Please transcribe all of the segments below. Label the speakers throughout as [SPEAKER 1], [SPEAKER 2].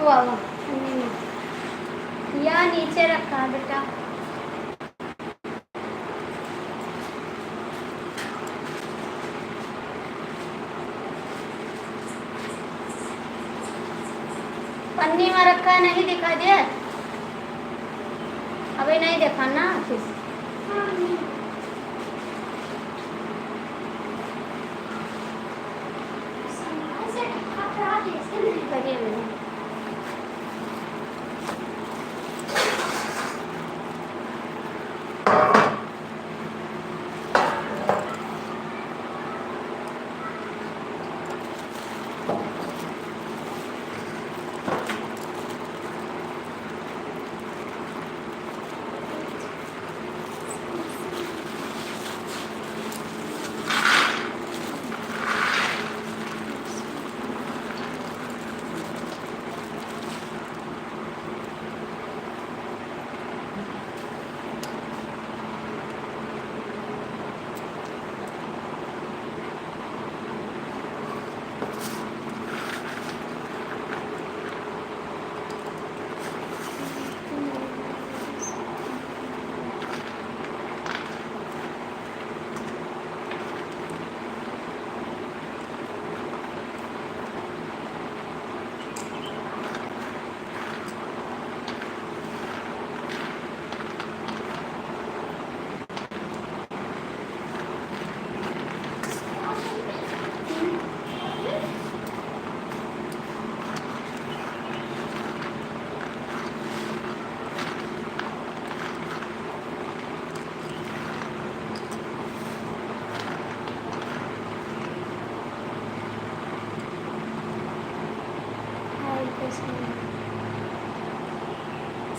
[SPEAKER 1] वाह वाह, या नीचे रखा बेटा। पन्नी में रखा नहीं दिखा दे, अभी नहीं देखा ना किस करिए नहीं।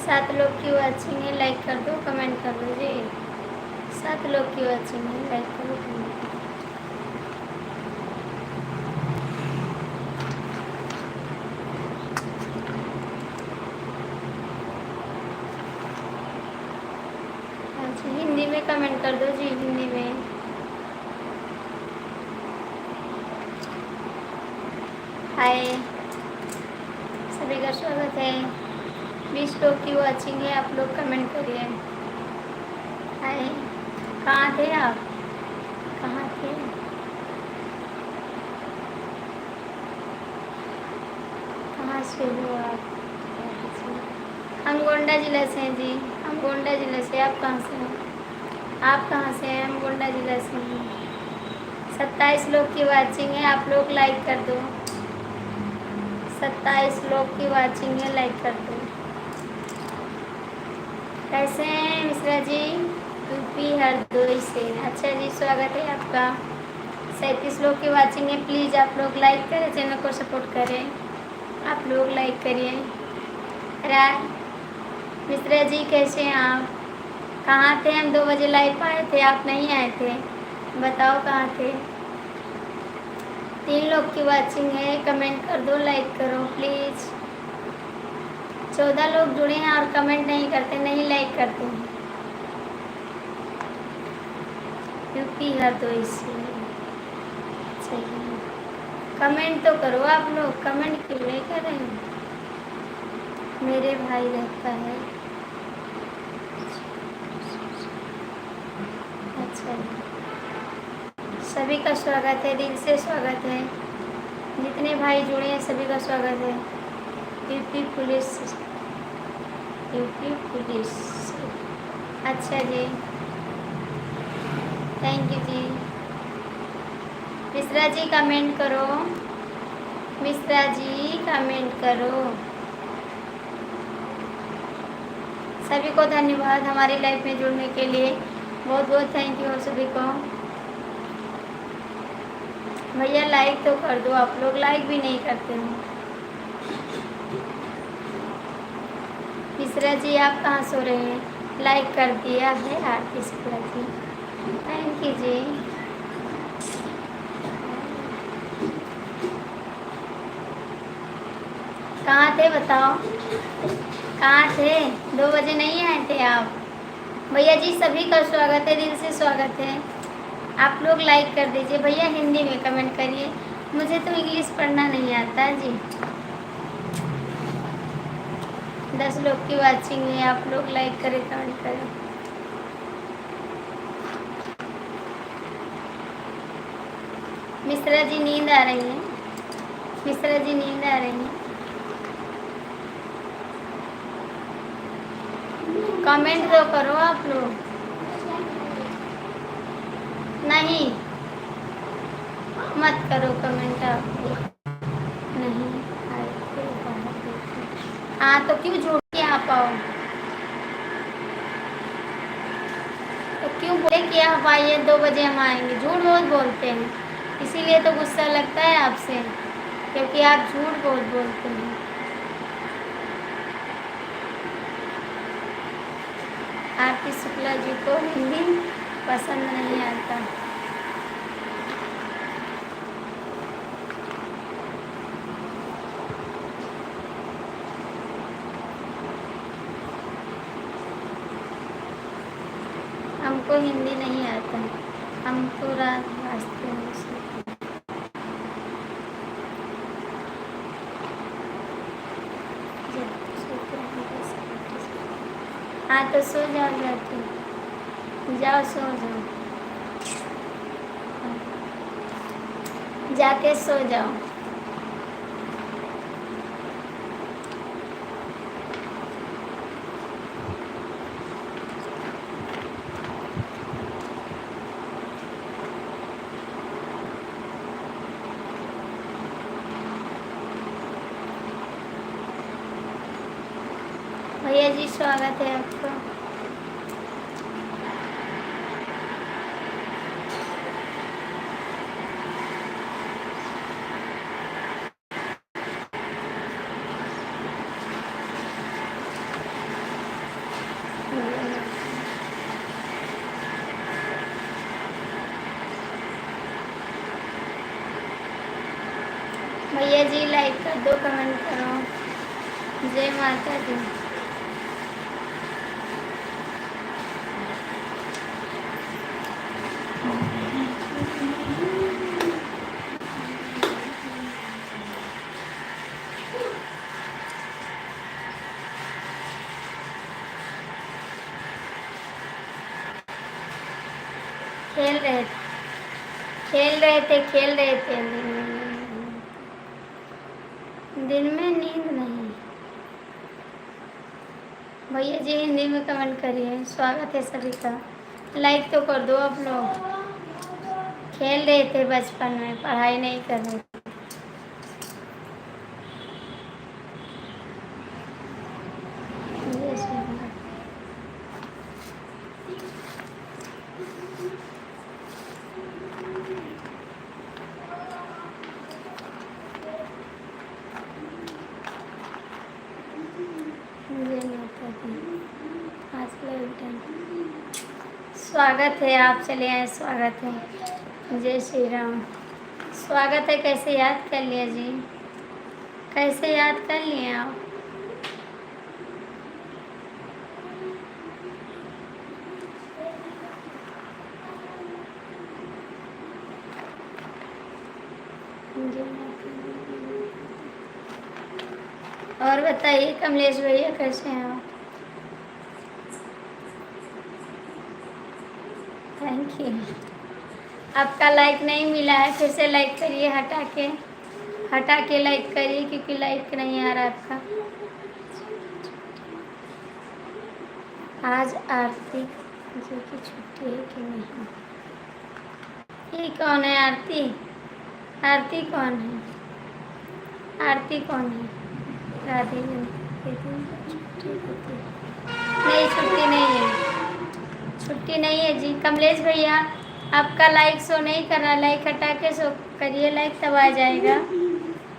[SPEAKER 1] सात लोग की वाचिंग है, लाइक कर दो, कमेंट कर दो जी। 7 लोग की वाचिंग है, लाइक करो, कमेंट करो। अच्छा, हिंदी में कमेंट कर दो जी, हिंदी में। हाय, सभी का स्वागत है। 20 लोग की वाचिंग है, आप लोग कमेंट करिए। हाय, कहाँ थे आप, कहाँ थे? कहाँ से हो आप? हम गोंडा जिला से हैं जी, हम गोंडा जिला से। आप कहाँ से हो? आप कहाँ से हैं? हम गोंडा जिला से हैं। 27 लोग की वाचिंग है, आप लोग लाइक कर दो। 27 लोग की वाचिंग है, लाइक कर दो। कैसे हैं मिश्रा जी? यूपी हरदोई से। अच्छा जी, स्वागत है आपका। 37 लोग की वाचिंग है, प्लीज़ आप लोग लाइक करें, चैनल को सपोर्ट करें। आप लोग लाइक करिए। राय मिश्रा जी, कैसे हैं आप? कहाँ थे? हम 2 बजे लाइव आए थे, आप नहीं आए थे, बताओ कहाँ थे? 3 लोग की वाचिंग है, कमेंट कर दो, लाइक करो प्लीज़। 14 लोग जुड़े हैं और कमेंट नहीं करते, नहीं लाइक करते हैं। यूपी हरदोई से। चाहिए कमेंट तो करो आप लोग, कमेंट क्यों नहीं कर रहे हैं? मेरे भाई रहता है। अच्छा, सभी का स्वागत है, दिल से स्वागत है। जितने भाई जुड़े हैं सभी का स्वागत है। UP police, UP police. अच्छा जी, थैंक यू जी। मिश्रा जी कमेंट करो, मिश्रा जी कमेंट करो। सभी को धन्यवाद हमारी लाइफ में जुड़ने के लिए, बहुत बहुत थैंक यू सभी को। भैया लाइक तो कर दो, आप लोग लाइक भी नहीं करते हो। मिश्रा जी आप कहाँ सो रहे हैं? लाइक कर दिया है आरती शुक्ला जी, थैंक यू जी। कहाँ थे बताओ, कहाँ थे? 2 बजे नहीं आए थे आप? भैया जी सभी का स्वागत है, दिल से स्वागत है। आप लोग लाइक कर दीजिए। भैया हिंदी में कमेंट करिए, मुझे तो इंग्लिश पढ़ना नहीं आता जी। 10 लोग की वाचिंग है, आप लोग लाइक करें, कमेंट करें। मिश्रा जी नींद आ रही है, मिश्रा जी नींद आ रही है। कमेंट तो करो आप लोग। नहीं, मत करो कमेंट आप लोग। नहीं आए तो बाहर देखो। हाँ तो क्यों झूठ के आ पाओ, तो क्यों बोले कि आप आइए 2 बजे हम आएंगे। झूठ बहुत बोलते हैं, इसीलिए तो गुस्सा लगता है आपसे, क्योंकि आप झूठ बहुत बोलते हैं। आरती शुक्ला जी को हिंदी पसंद नहीं आता। हमको हिंदी नहीं आता, हम तो रात वास्ते हैं। हाँ तो सो जाओ, जाके जाओ, सो जाओ, जाके सो जाओ। भैया जी स्वागत है आपका। भैया जी लाइक कर दो, कमेंट करो। जय माता दी। खेल रहे थे, खेल रहे थे, खेल रहे थे। दिन में नींद नहीं। भैया जी हिंदी में कमेंट करिए, स्वागत है सभी का। लाइक तो कर दो आप लोग। खेल रहे थे बचपन में, पढ़ाई नहीं कर रहे थे। स्वागत है, आप चले आए, स्वागत है। जय श्री राम, स्वागत है। कैसे याद कर लिया जी, कैसे याद कर लिए आप? और बताइए कमलेश भैया कैसे हैं आप? Thank you. आपका लाइक नहीं मिला है, फिर से लाइक करिए, हटा के लाइक करिए, क्योंकि लाइक नहीं आ रहा आपका। आज आरती जी की छुट्टी है कि नहीं? ये कौन है आरती? आरती कौन है? आरती कौन है? राधे छुट्टी होती है? नहीं, छुट्टी नहीं है, छुट्टी नहीं है जी। कमलेश भैया आपका लाइक शो नहीं कर रहा, लाइक हटा के शो करिए, लाइक तब आ जाएगा।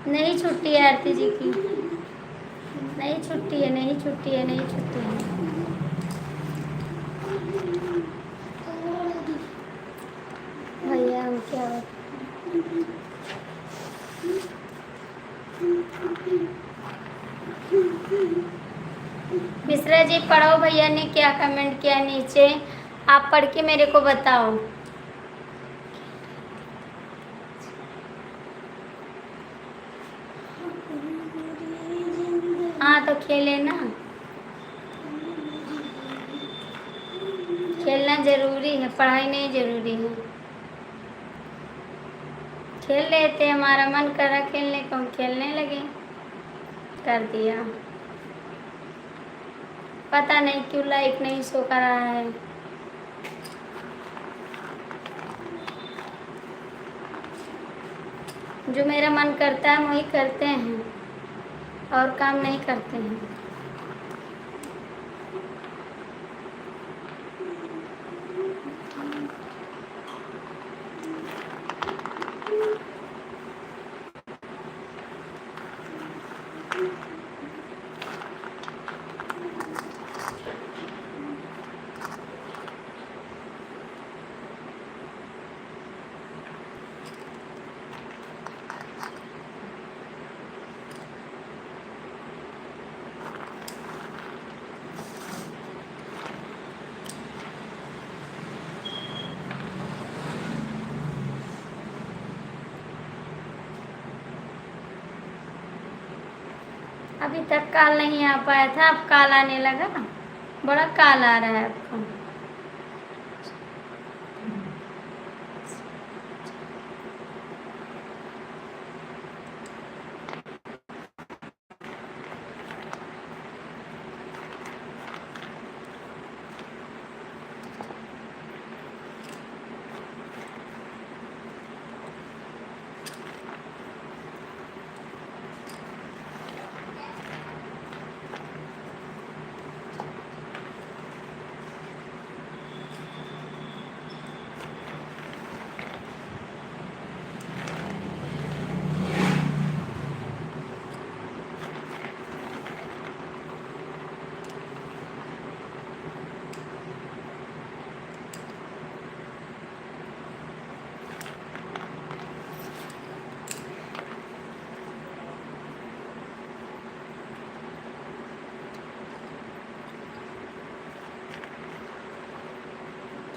[SPEAKER 1] नहीं छुट्टी है आरती जी की, नहीं छुट्टी है, नहीं छुट्टी है, नहीं छुट्टी है। भैया हम क्या मिश्रा जी पढ़ो, भैया ने क्या कमेंट किया नीचे, आप पढ़ के मेरे को बताओ। हाँ तो खेले ना। खेलना ज़रूरी है, पढ़ाई नहीं ज़रूरी है। खेल रहे थे, हमारा मन करा खेलने को, हम खेलने लगे, कर दिया। पता नहीं क्यों लाइक नहीं शो कर रहा है। जो मेरा मन करता है वही करते हैं, और काम नहीं करते हैं। अभी तक कॉल नहीं आ पाया था, अब कॉल आने लगा। बड़ा कॉल आ रहा है आपको।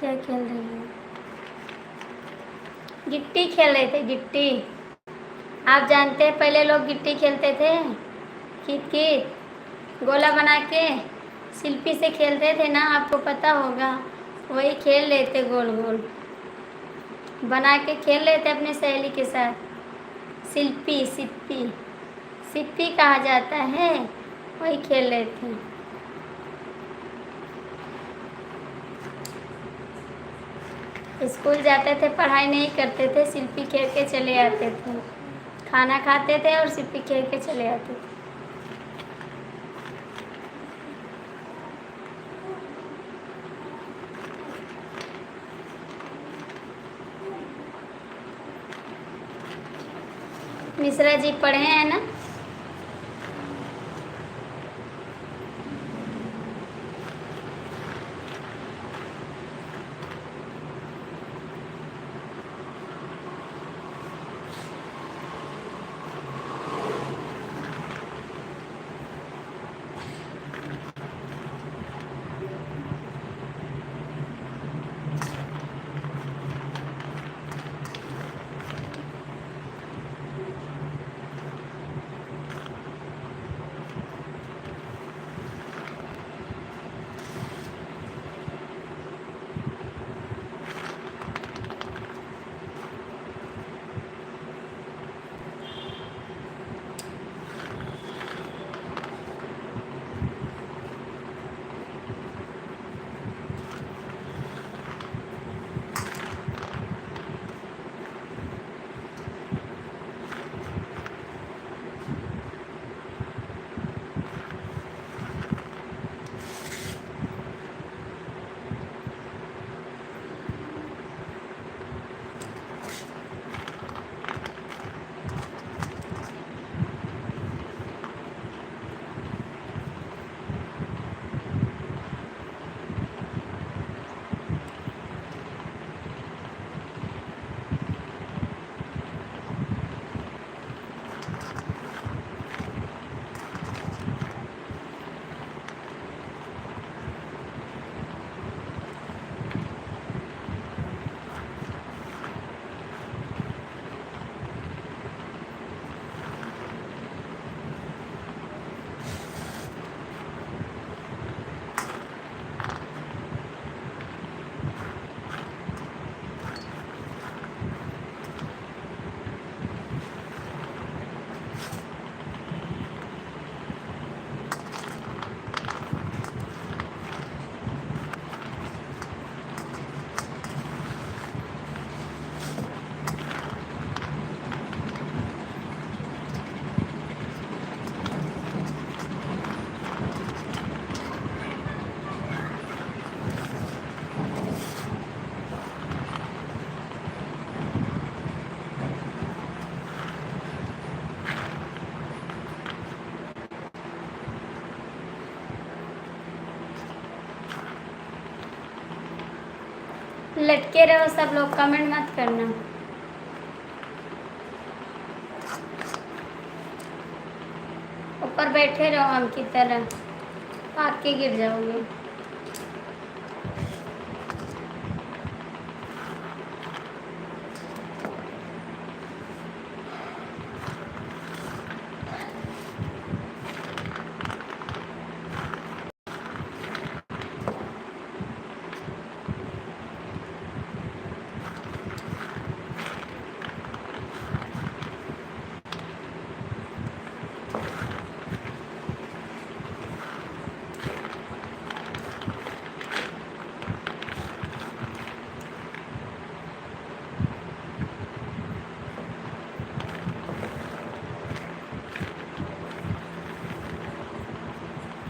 [SPEAKER 1] क्या खेल रही है? गिट्टी खेल रहे थे, गिट्टी। आप जानते हैं पहले लोग गिट्टी खेलते थे, कित कित गोला बना के शिल्पी से खेलते थे ना, आपको पता होगा। वही खेल रहे थे, गोल गोल बना के खेल रहे थे अपने सहेली के साथ। शिल्पी, सिप्पी, सिप्पी कहा जाता है, वही खेल रहे थे। स्कूल जाते थे, पढ़ाई नहीं करते थे, शिल्पी खेल के चले आते थे। खाना खाते थे और शिल्पी खेल के चले आते थे। मिश्रा जी पढ़े हैं ना? लटके रहो सब लोग, कमेंट मत करना। ऊपर बैठे रहो हम की तरह, भाग के गिर जाओगे।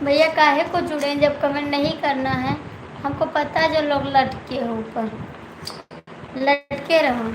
[SPEAKER 1] भैया काहे को जुड़े जब कमेंट नहीं करना है? हमको पता है जो लोग लटके हो ऊपर, लटके रहो।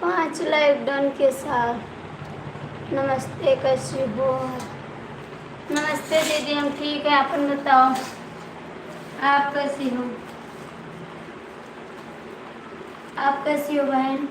[SPEAKER 1] पाँच लाइक डन के साथ। नमस्ते, कैसी हो? नमस्ते दीदी, हम ठीक है, अपन बताओ आप कैसी हो? आप कैसी हो बहन?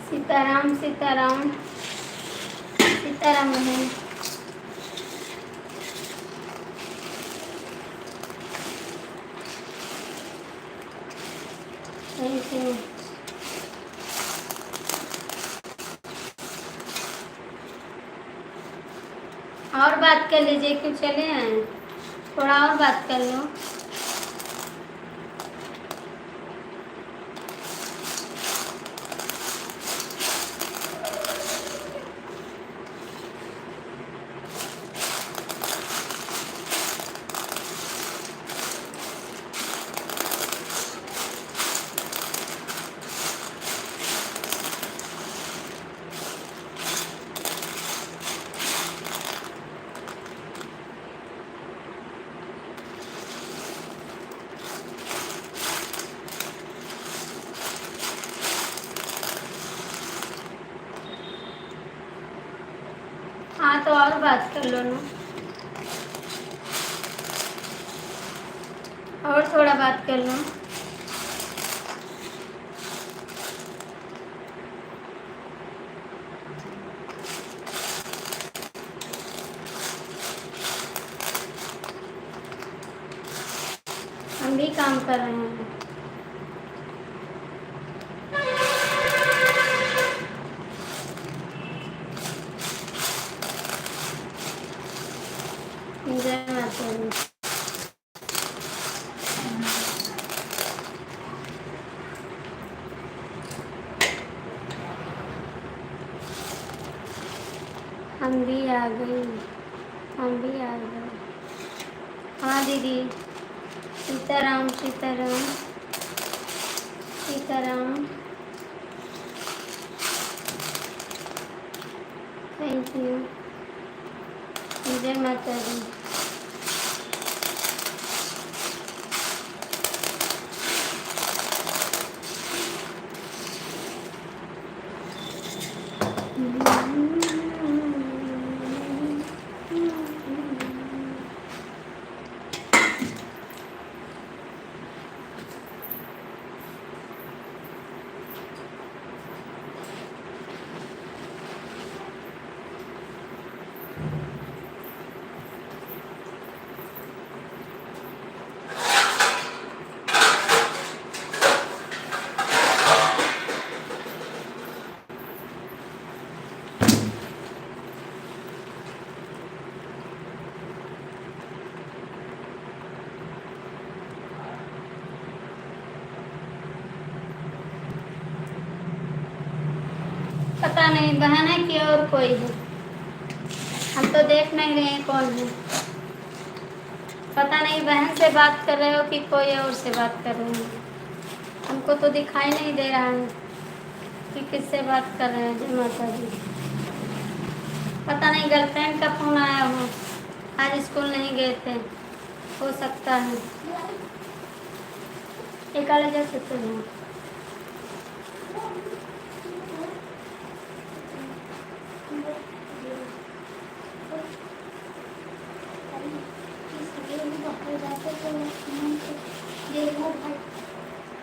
[SPEAKER 1] सीताराम सीताराम सीताराम बहन। Thank you. और बात कर लीजिए, क्यों चले हैं? थोड़ा और बात कर लो। हाँ तो और बात कर लो ना, और थोड़ा बात कर लो। हम भी काम कर रहे हैं। जय माता दी। हम भी आ गए, हम भी आ गए। हाँ दीदी, सीताराम सीताराम सीताराम। Thank you. जय माता दी। पता नहीं बहन है कि और कोई है, हम तो देख नहीं रहे हैं कौन है। पता नहीं बहन से बात कर रहे हो कि कोई और से बात कर रहे हो। हमको तो दिखाई नहीं दे रहा है कि किससे बात कर रहे हैं। जय माता दी। पता नहीं गर्लफ्रेंड का फोन आया हो, आज स्कूल नहीं गए थे, हो सकता है। एक अलग जा सकते हैं।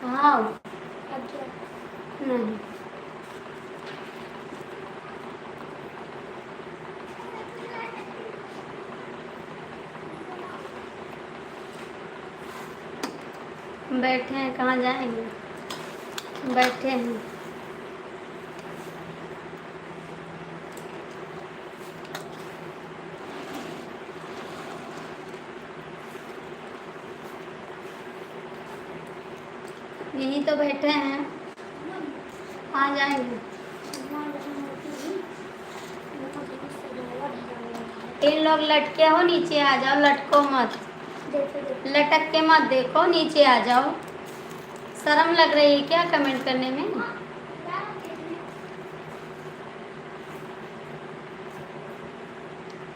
[SPEAKER 1] हाँ नहीं, बैठे हैं, कहाँ जाएंगे, बैठे हैं। यहीं तो बैठे हैं, कहाँ जाएंगे। इन लोग लटके हो, नीचे आ जाओ, लटको मत, लटक के मत देखो, नीचे आ जाओ। शर्म लग रही है क्या कमेंट करने में।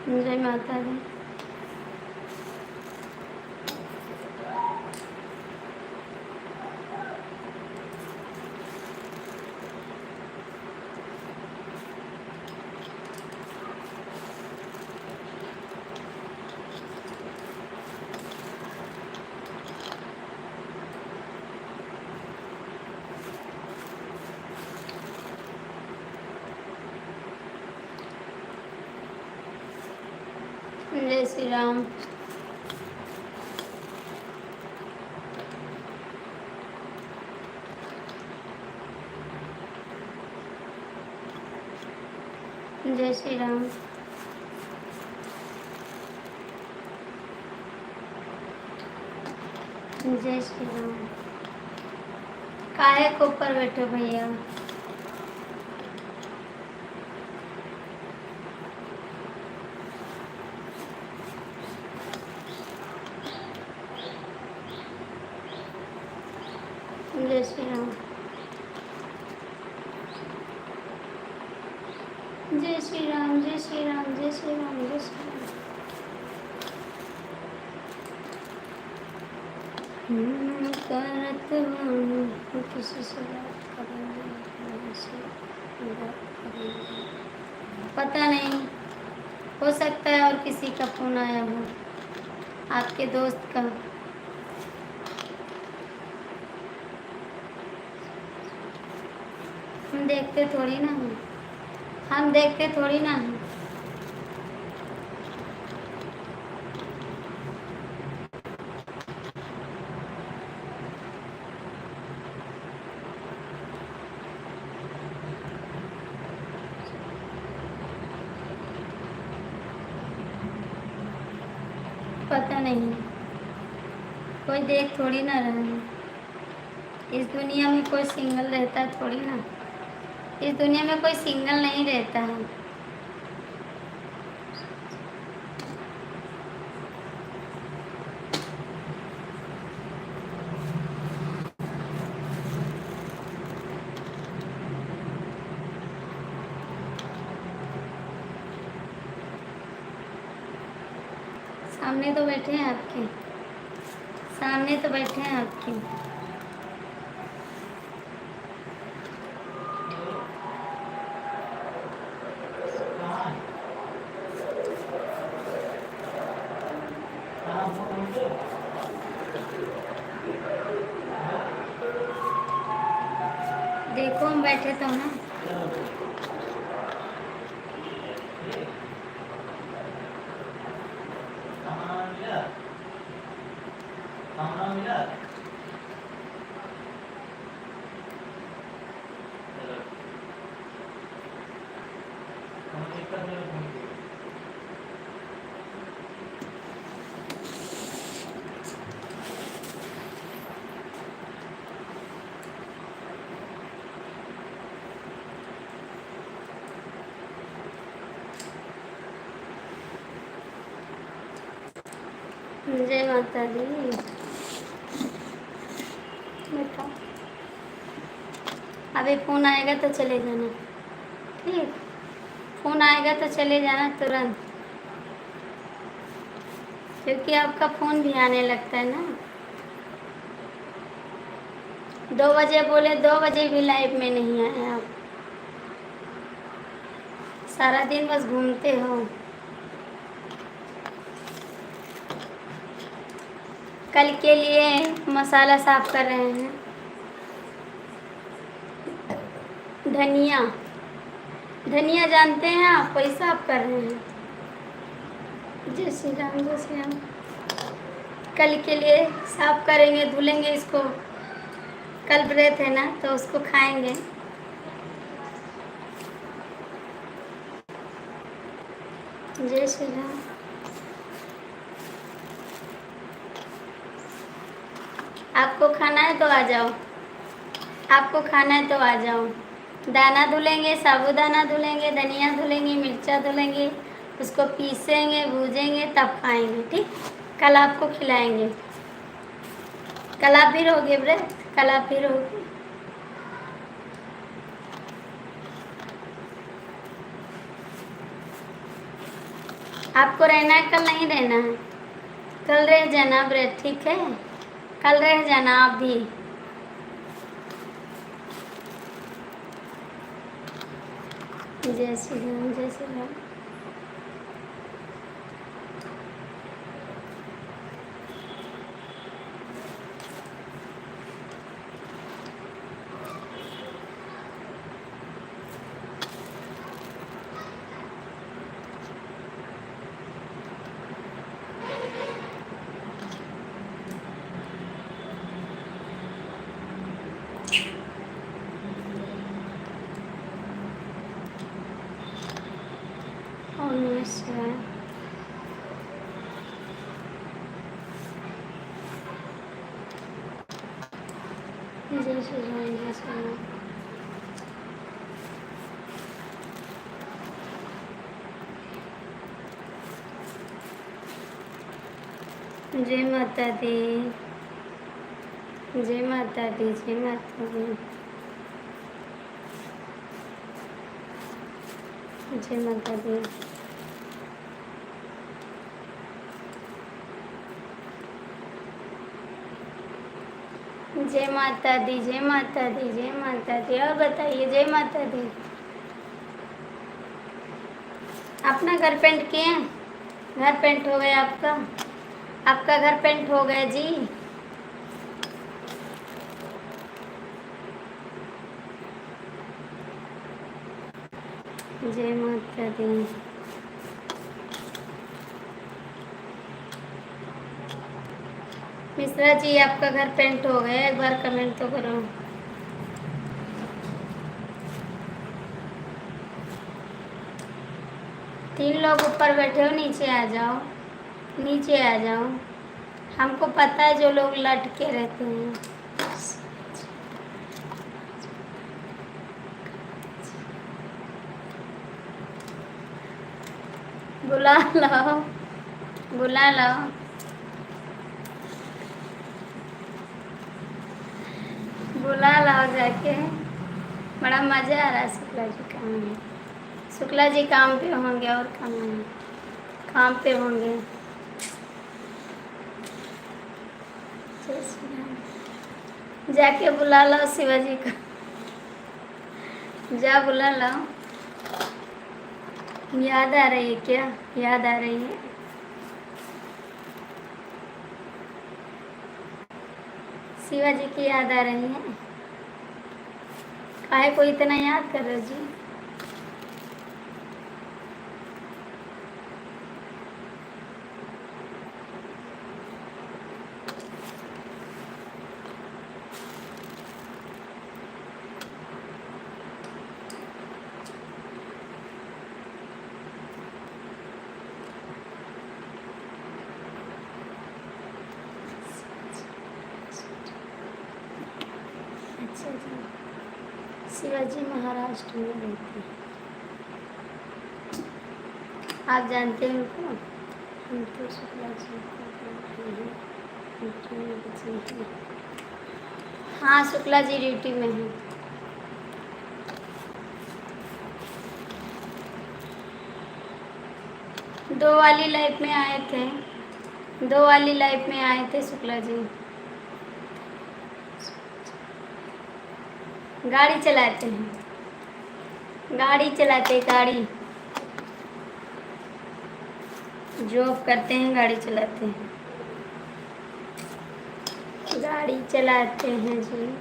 [SPEAKER 1] जय माता दी। जय श्री राम। जय श्री राम। जय श्री राम। काहे को ऊपर बैठो भैया। जय श्री राम। जय श्री राम। जय श्री राम। जय श्री राम। जय श्री राम। करत हूँ किसी से बात करेंगे, पता नहीं, हो सकता है और किसी का फोन आया हो, आपके दोस्त का। हम देखते थोड़ी ना हैं, हम देखते थोड़ी ना हैं। पता नहीं, कोई देख थोड़ी ना रहा है। इस दुनिया में कोई सिंगल रहता थोड़ी ना, इस दुनिया में कोई सिंगल नहीं रहता है। सामने तो बैठे हैं आपके, सामने तो बैठे हैं आपके। देखो हम बैठे तो हैं। जय माता दी। बैठो, अभी फ़ोन आएगा तो चले जाना, ठीक। फ़ोन आएगा तो चले जाना तुरंत, क्योंकि आपका फ़ोन भी आने लगता है ना। 2 बजे बोले, 2 बजे भी लाइव में नहीं आए आप। सारा दिन बस घूमते हो। कल के लिए मसाला साफ कर रहे हैं। धनिया, धनिया जानते हैं आप, वही साफ कर रहे हैं। जय श्री राम, जय श्री राम। कल के लिए साफ करेंगे, धुलेंगे इसको। कल व्रत है ना, तो उसको खाएंगे। जय श्री राम। आपको खाना है तो आ जाओ, आपको खाना है तो आ जाओ। दाना धुलेंगे, साबूदाना धुलेंगे, धनिया धुलेंगे, मिर्चा धुलेंगे, उसको पीसेंगे, भूजेंगे, तब खाएंगे, ठीक। कल आपको खिलाएंगे। कल आप भी रहोगे व्रत, कल आप भी रहोगे। आपको रहना है, कल नहीं रहना है। कल रह जाना व्रत, ठीक है। कल रह जाना आप भी। जय श्री राम, जय श्री राम। ओम नमः शिवाय। जय श्री राम, जय श्री राम। जय माता दी, जय माता दी, जय माता दी, जय माता दी। जय माता दी, जय माता दी, जय माता दी। और बताइए, जय माता दी। अपना घर पेंट किए हैं? घर पेंट हो गया आपका? आपका घर पेंट हो गया जी? जय माता दी। मिश्रा जी, आपका घर पेंट हो गया? एक बार कमेंट तो करो। तीन लोग ऊपर बैठे हो, नीचे आ जाओ, नीचे आ जाओ। हमको पता है जो लोग लटके रहते हैं। बुला लो, बुला लो। बुला लाओ जाके। बड़ा मज़ा आ रहा है। शुक्ला जी काम है, शुक्ला जी काम पे होंगे और काम पे होंगे। जय श्री राम। जाके बुला लो शिवाजी को, जा बुला लो। याद आ रही है क्या? याद आ रही है? शिवाजी की याद आ रही है? काहे को इतना याद कर रहे हो जी? अच्छा जी, शिवाजी महाराष्ट्र में रहते हैं। आप जानते हैं उनको? हम तो शुक्ला जी को। हाँ, शुक्ला जी ड्यूटी में हैं। दो वाली लाइफ में आए थे, दो वाली लाइफ में आए थे शुक्ला जी। गाड़ी चलाते हैं, गाड़ी चलाते, गाड़ी जॉब करते हैं, गाड़ी चलाते हैं, गाड़ी चलाते हैं जी।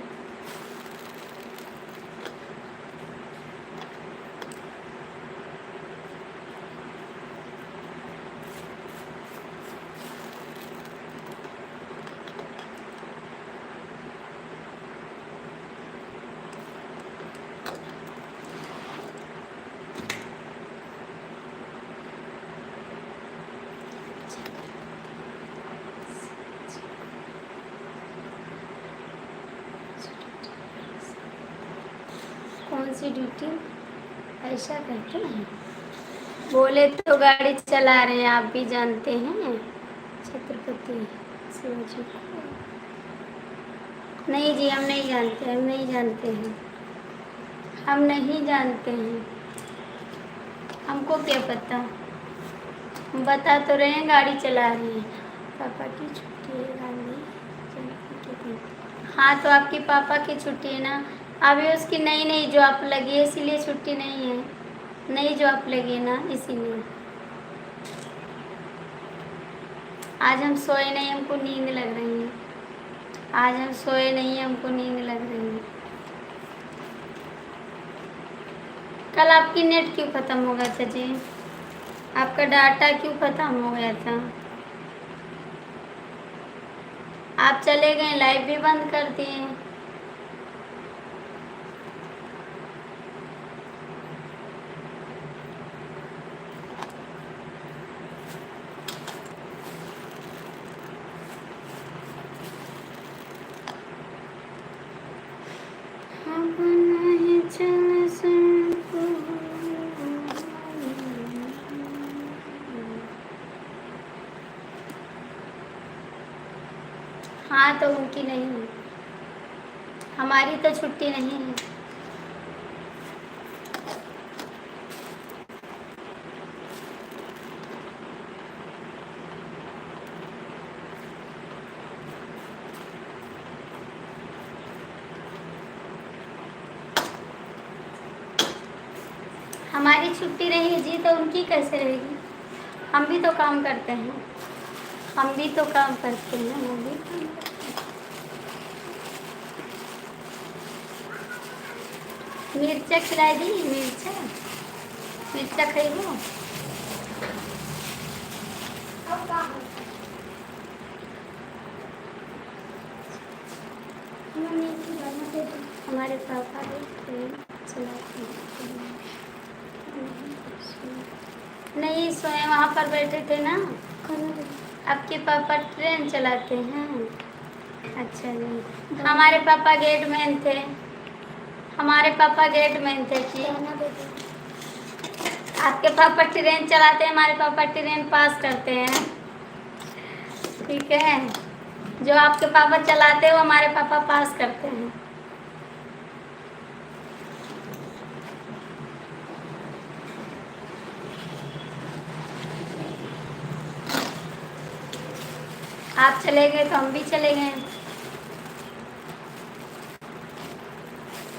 [SPEAKER 1] कौन सी ड्यूटी? ऐसा कहते हैं, बोले तो गाड़ी चला रहे हैं, आप भी जानते हैं छत्रपति शिवाजी को। नहीं जी, हम नहीं जानते, हम नहीं जानते हैं, हम नहीं जानते हैं, हमको क्या पता। हम बता तो रहे हैं गाड़ी चला रहे हैं। पापा की छुट्टी है गांधी जयंती के दिन। हाँ, तो आपकी पापा की छुट्टी है ना, अभी उसकी नई नई जॉब लगी है, इसीलिए छुट्टी नहीं है। नई जॉब लगी है ना, इसीलिए। आज हम सोए नहीं, हमको नींद लग रही है। आज हम सोए नहीं, हमको नींद लग रही है। कल आपकी नेट क्यों ख़त्म हो गया था जी? आपका डाटा क्यों ख़त्म हो गया था? आप चले गए, लाइव भी बंद कर दिए। हाँ, तो उनकी नहीं है, हमारी तो छुट्टी नहीं है। हमारी छुट्टी रही जी, तो उनकी कैसे रहेगी? हम भी तो काम करते हैं, हम भी तो काम करते हैं, हम भी काम करते हैं। मिर्चा खिलाई दी, मिर्चा, मिर्चा खाइबो। हमारे पापा भी ट्रेन चलाते हैं। नहीं सोए, वहाँ पर बैठे थे ना। आपके पापा ट्रेन चलाते हैं? अच्छा जी, हमारे पापा गेट मैन थे, हमारे पापा गेट मैन थे जी। आपके पापा ट्रेन चलाते हैं, हमारे पापा ट्रेन पास करते हैं। ठीक है, जो आपके पापा चलाते हैं वो हमारे पापा पास करते हैं। आप चले गए तो हम भी चले गए,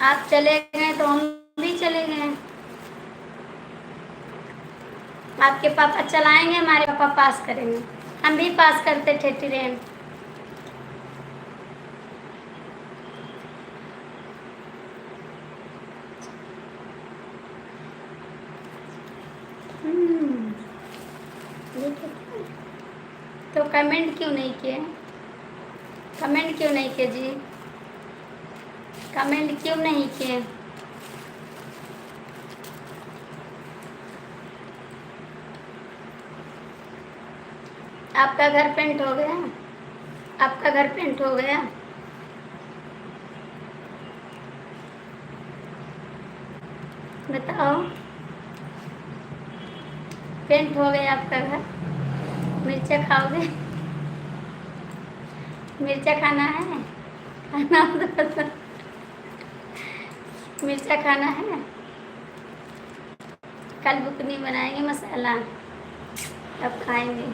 [SPEAKER 1] आप चले गए तो हम भी चले गए। आपके पापा चलाएंगे, हमारे पापा पास करेंगे, हम भी पास करते थे ट्रेन। तो कमेंट क्यों नहीं किए? कमेंट क्यों नहीं किए जी? कमेंट क्यों नहीं किए? आपका घर पेंट हो गया? आपका घर पेंट हो गया? बताओ, पेंट हो गया आपका घर? मिर्चा खाओगे? मिर्चा खाना है? खाना हो तो बताओ। मिर्चा खाना है? कल बुकनी बनाएंगे मसाला, अब खाएंगे।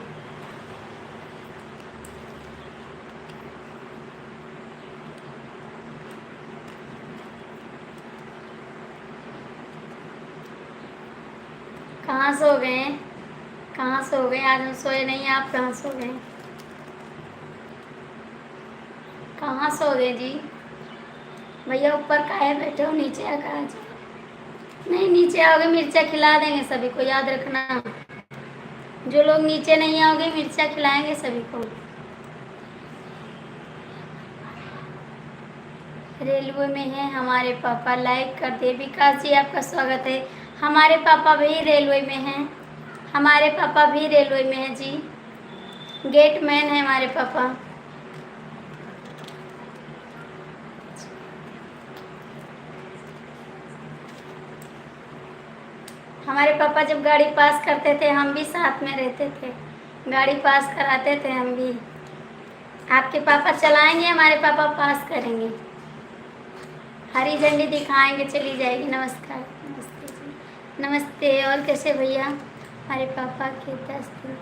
[SPEAKER 1] कहाँ सो गए? कहाँ सो गए? आज हम सोए नहीं, आप कहाँ सो गए? कहाँ सो गए जी? भैया ऊपर काहे बैठे हो, नीचे आकर आ जाओ। नहीं, नीचे आओगे मिर्चा खिला देंगे सभी को, याद रखना। जो लोग नीचे नहीं आओगे मिर्चा खिलाएंगे सभी को। रेलवे में है हमारे पापा, लाइक कर दे। विकास जी आपका स्वागत है। हमारे पापा भी रेलवे में हैं, हमारे पापा भी रेलवे में हैं जी, गेट मैन है हमारे पापा। हमारे पापा जब गाड़ी पास करते थे हम भी साथ में रहते थे, गाड़ी पास कराते थे हम भी। आपके पापा चलाएंगे, हमारे पापा पास करेंगे, हरी झंडी दिखाएंगे, चली जाएगी। नमस्कार, नमस्ते जी, नमस्ते। और कैसे भैया? हमारे पापा के 10 दिन।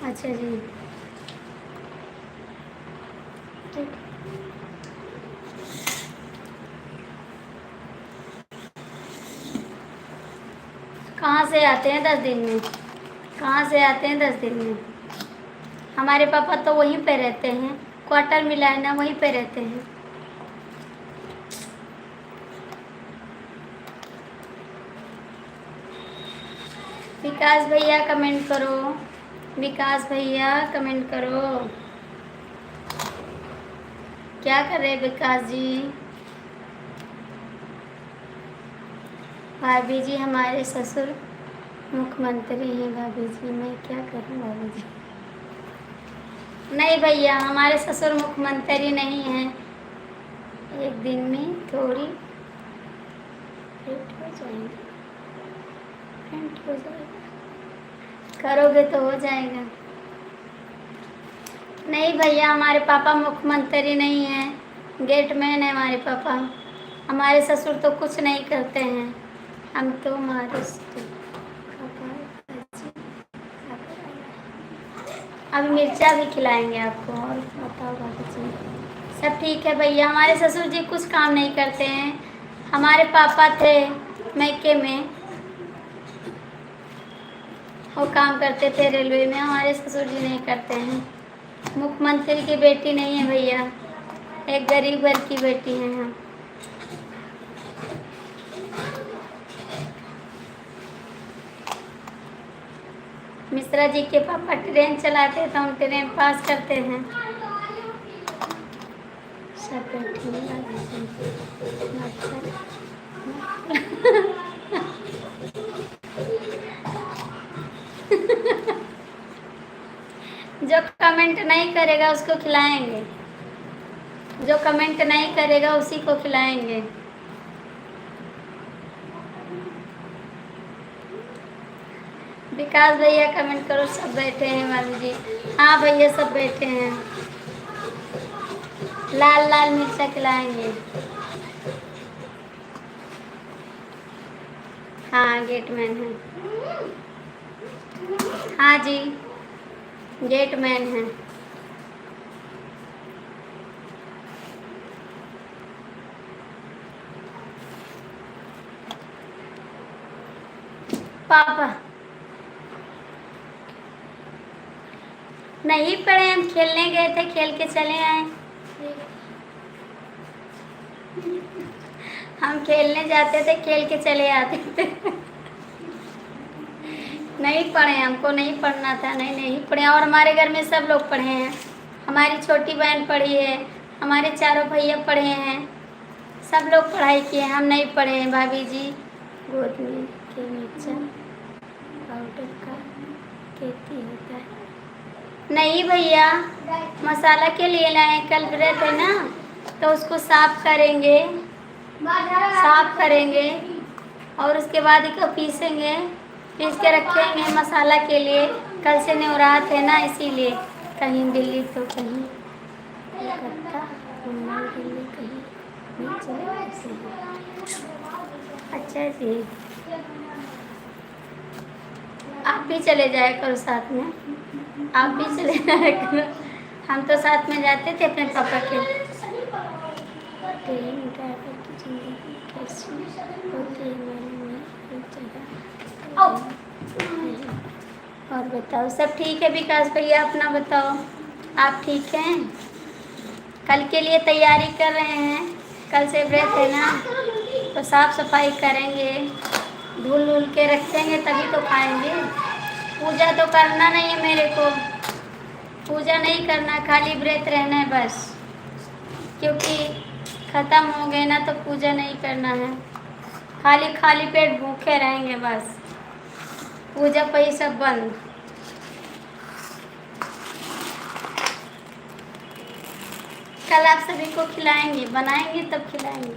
[SPEAKER 1] अच्छा जी, ठीक। कहाँ से आते हैं 10 दिन में? कहाँ से आते हैं 10 दिन में? हमारे पापा तो वहीं पे रहते हैं, क्वार्टर मिला है ना, वहीं पे रहते हैं। विकास भैया कमेंट करो, विकास भैया कमेंट करो। क्या कर रहे विकास जी? भाभी जी हमारे ससुर मुख्यमंत्री हैं। भाभी जी मैं क्या करूं भाभी जी? नहीं भैया, हमारे ससुर मुख्यमंत्री नहीं हैं। एक दिन में थोड़ी पेंट हो जाएंगे, पेंट हो जाएगा, करोगे तो हो जाएगा। नहीं भैया, हमारे पापा मुख्यमंत्री नहीं हैं, गेटमैन है हमारे पापा। हमारे ससुर तो कुछ नहीं करते हैं, हम तो हमारे अब मिर्चा भी खिलाएंगे आपको। और बताओ बाबू जी, सब ठीक है भैया? हमारे ससुर जी कुछ काम नहीं करते हैं। हमारे पापा थे मैके में, वो काम करते थे रेलवे में। हमारे ससुर जी नहीं करते हैं। मुख्यमंत्री की बेटी नहीं है भैया, एक गरीब घर की बेटी हैं हम। मिश्रा जी के पापा ट्रेन चलाते तो हम ट्रेन पास करते हैं। सब जो कमेंट नहीं करेगा उसको खिलाएंगे, जो कमेंट नहीं करेगा उसी को खिलाएंगे। विकास भैया कमेंट करो। सब बैठे हैं भाभी जी? हाँ भैया सब बैठे हैं। लाल लाल मिर्चा खिलाएंगे। हाँ गेटमैन है। हाँ जी, गेटमैन है। पापा नहीं पढ़े, हम खेलने गए थे, खेल के चले आए। हम खेलने जाते थे, खेल के चले आते थे। नहीं पढ़े, हमको नहीं पढ़ना था, नहीं पढ़े। और हमारे घर में सब लोग पढ़े हैं। हमारी छोटी बहन पढ़ी है, हमारे चारों भैया पढ़े हैं, सब लोग पढ़ाई किए हैं, हम नहीं पढ़े हैं। भाभी जी गोद में के मिर्चा पाउडर का खेती होता है। नहीं भैया, मसाला के लिए लाए, कल व्रत है ना, तो उसको साफ करेंगे, और उसके बाद इसको पीसेंगे, पीस के रखेंगे मसाला के लिए। कल से नवरात है ना, इसीलिए कहीं दिल्ली तो कहीं कलकत्ता, मुंबई, दिल्ली कहीं नहीं चले। अच्छा जी, आप भी चले जाया करो साथ में, आप भी चले जाया करो। हम तो साथ में जाते थे अपने पापा के। ट्रेन ड्राइवर की जिंदगी कैसी होती है, मैंने एक जगह। और बताओ, सब ठीक है विकास भैया? अपना बताओ, आप ठीक हैं? कल के लिए तैयारी कर रहे हैं, कल से व्रत है ना, तो साफ सफाई करेंगे, धुल धुल के रखेंगे, तभी तो खाएंगे। पूजा तो करना नहीं है मेरे को, पूजा नहीं करना, खाली व्रत रहना है बस, क्योंकि ख़त्म हो गए ना, तो पूजा नहीं करना है, खाली खाली पेट भूखे रहेंगे बस, पूजा पे ही सब बंद। कल आप सभी को खिलाएंगे, बनाएंगे तब खिलाएंगे।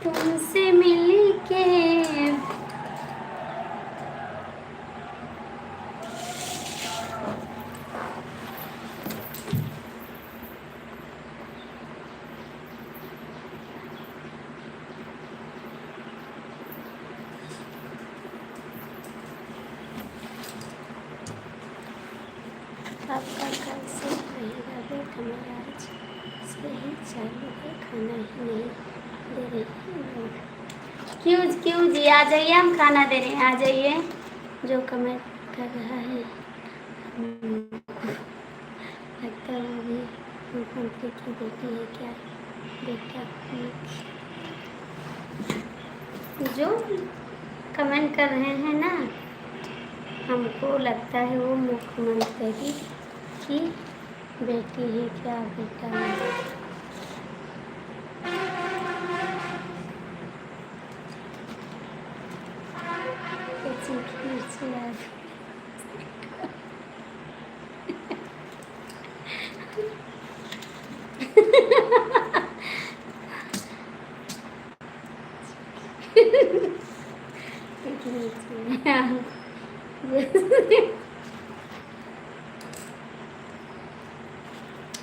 [SPEAKER 1] तुमसे मिलके आपका कल से रहेगा वेट, हमारा आज से ही चालू है, खाना ही नहीं दे रहे हैं। क्यों जी, आ जाइए, हम खाना दे रहे हैं, आ जाइए। जो कमेंट कर रहा है लगता है वो भी मुख्यमंत्री की बेटी है क्या? बेटा जो कमेंट कर रहे हैं ना, हमको लगता है वो मुख्यमंत्री की बेटी है क्या? बेटा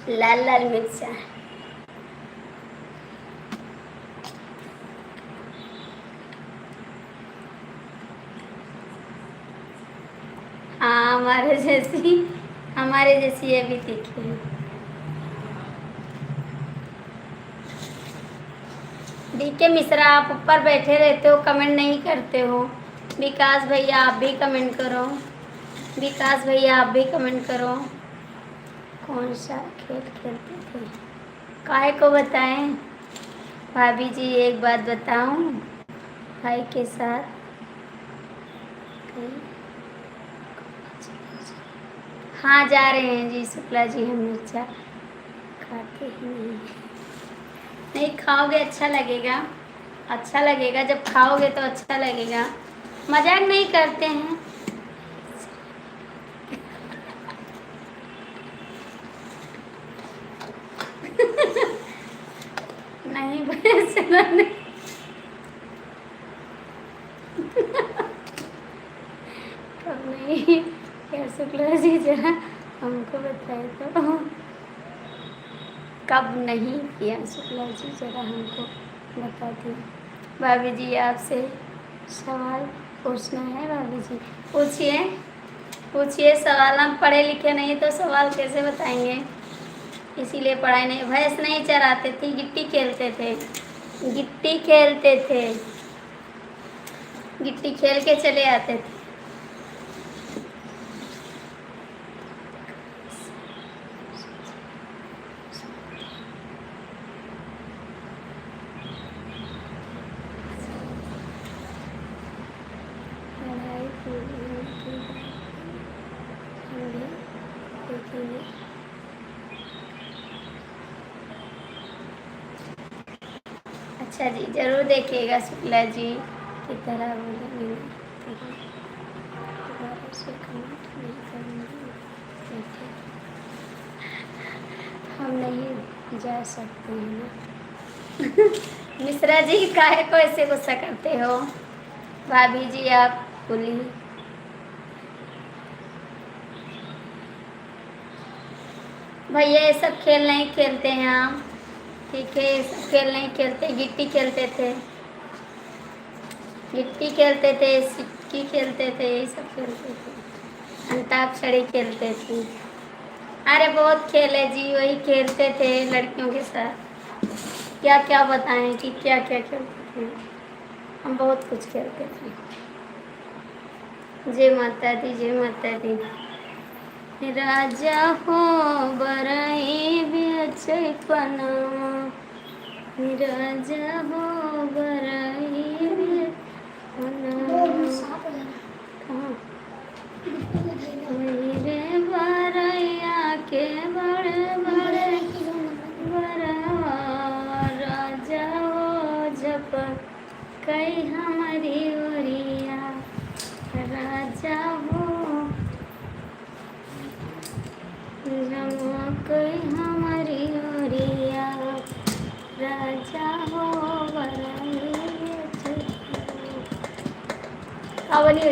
[SPEAKER 1] लाल लाल मिर्चा। हाँ, हमारे जैसी ये भी तीखी है। डीके मिश्रा, आप ऊपर बैठे रहते हो, कमेंट नहीं करते हो। विकास भैया आप भी कमेंट करो, विकास भैया आप भी कमेंट करो। कौन सा खेल खेलते थे, काहे को बताएं? भाभी जी एक बात बताऊं, भाई के साथ हाँ जा रहे हैं जी शुक्ला जी, हम मिर्चा खाते ही नहीं खाओगे अच्छा लगेगा, अच्छा लगेगा, जब खाओगे तो अच्छा लगेगा, मजाक नहीं करते हैं। नहीं नहीं कब नहीं, क्या शुक्ला जी जरा हमको बताए तो। कब नहीं किया शुक्ला जी, ज़रा हमको बता दिए। भाभी जी आपसे सवाल पूछना है। भाभी जी पूछिए, पूछिए सवाल। हम पढ़े लिखे नहीं तो सवाल कैसे बताएंगे, इसीलिए पढ़ाई नहीं। भैंस नहीं चराते थे, गिट्टी खेलते थे, गिट्टी खेलते थे, गिट्टी खेल के चले आते थे। पढ़ाई पूरी होने के बाद हम भी देखेंगे। अच्छा जी, जरूर देखिएगा शुक्ला जी की तरह बोलेंगे। दोबारा से कमेंट नहीं करेंगे, ठीक है? हम नहीं जा सकते हैं ना। मिश्रा जी काहे को ऐसे गुस्सा करते हो? भाभी जी आप बोलिए। भैया ये सब खेल नहीं खेलते हैं हम, ठीक है? ये सब खेल नहीं खेलते। गिट्टी खेलते थे, गिट्टी खेलते थे, सिक्की खेलते थे, ये सब खेलते थे। अंताक्षरी खेलते थे। अरे बहुत खेल है जी, वही खेलते थे लड़कियों के साथ। क्या क्या बताएं कि क्या क्या खेलते थे। हम बहुत कुछ खेलते थे। जय माता दी, जय माता दी। राजा हो बरई बेचै पनामा, राजा हो बरई बेचै पनामा। कहाँ? मेरे बरैया के बड़े बड़े बरवा, राजा हो जप कई हमारी ओरिया, राजा हो कई हमारी ओरिया, राजा हो बरई बेचै पनामा। बोलिए।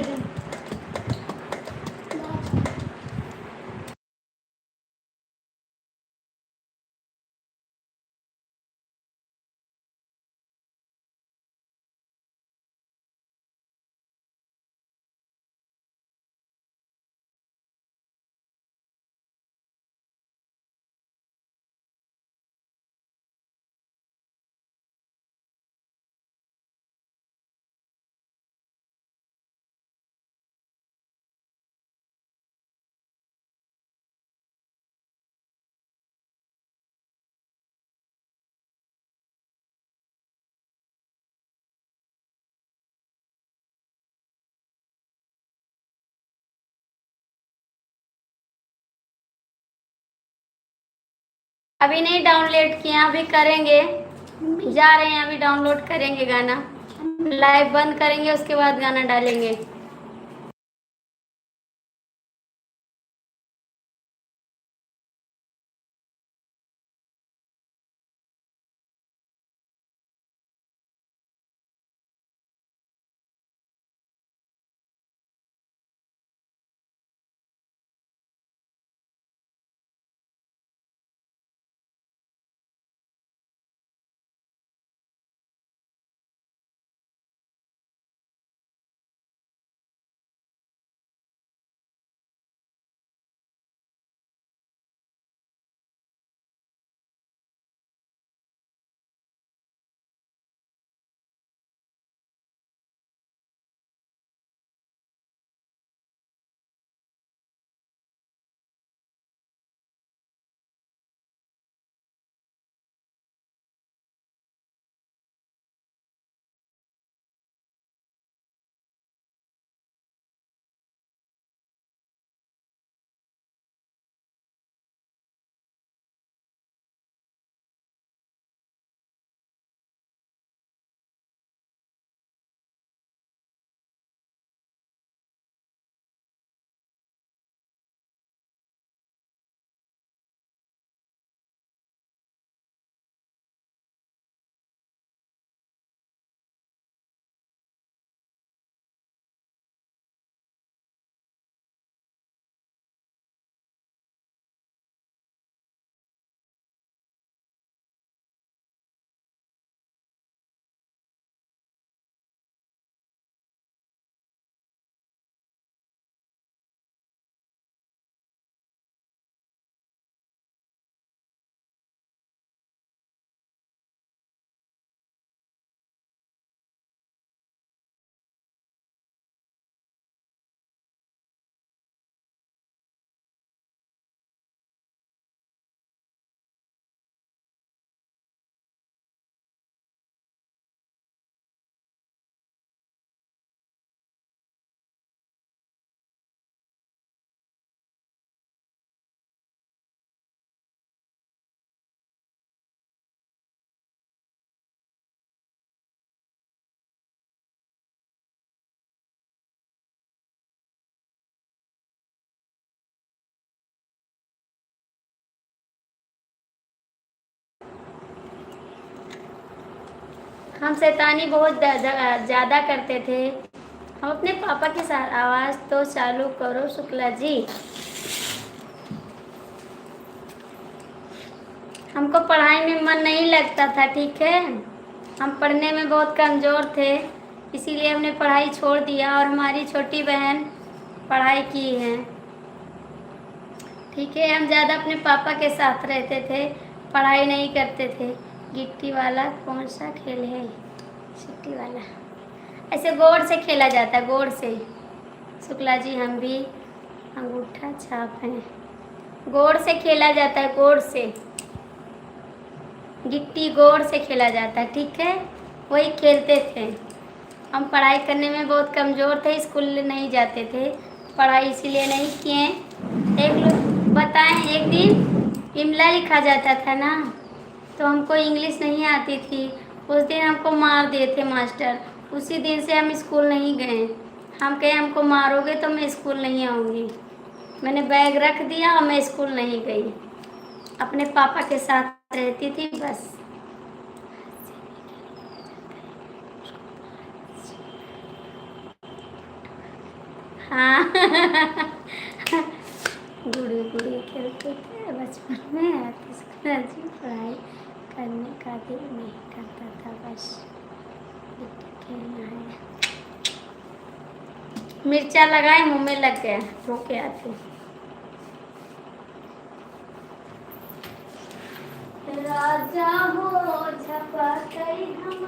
[SPEAKER 1] अभी नहीं डाउनलोड किए, अभी करेंगे। जा रहे हैं, अभी डाउनलोड करेंगे गाना। लाइव बंद करेंगे, उसके बाद गाना डालेंगे। हम शैतानी बहुत ज़्यादा करते थे। हम अपने पापा के साथ। आवाज़ तो चालू करो शुक्ला जी। हमको पढ़ाई में मन नहीं लगता था, ठीक है। हम पढ़ने में बहुत कमज़ोर थे, इसीलिए हमने पढ़ाई छोड़ दिया और हमारी छोटी बहन पढ़ाई की है, ठीक है। हम ज़्यादा अपने पापा के साथ रहते थे, पढ़ाई नहीं करते थे। गिट्टी वाला कौन सा खेल है? सिट्टी वाला ऐसे गोड़ से खेला जाता है, गोड़ से। शुक्ला जी हम भी अंगूठा छाप हैं। गोड़ से खेला जाता है, गोड़ से। गिट्टी गोड़ से खेला जाता है, ठीक है। वही खेलते थे। हम पढ़ाई करने में बहुत कमज़ोर थे, स्कूल नहीं जाते थे, पढ़ाई इसीलिए नहीं किए। एक लोग बताएं, एक दिन इमला लिखा जाता था ना, तो हमको इंग्लिश नहीं आती थी। उस दिन हमको मार दिए थे मास्टर। उसी दिन से हम स्कूल नहीं गए। हम कहे हमको मारोगे तो मैं स्कूल नहीं आऊँगी। मैंने बैग रख दिया और मैं स्कूल नहीं गई, अपने पापा के साथ रहती थी बस। हाँ गुड़ी गुड़ी खेलते थे बचपन में। कृष्णा जी पढ़ाई करने का दिल नहीं करता था, बस खेलना है। मिर्चा लगाए मुंह में लग गया, रो के आते। राजा हो झपा कई हम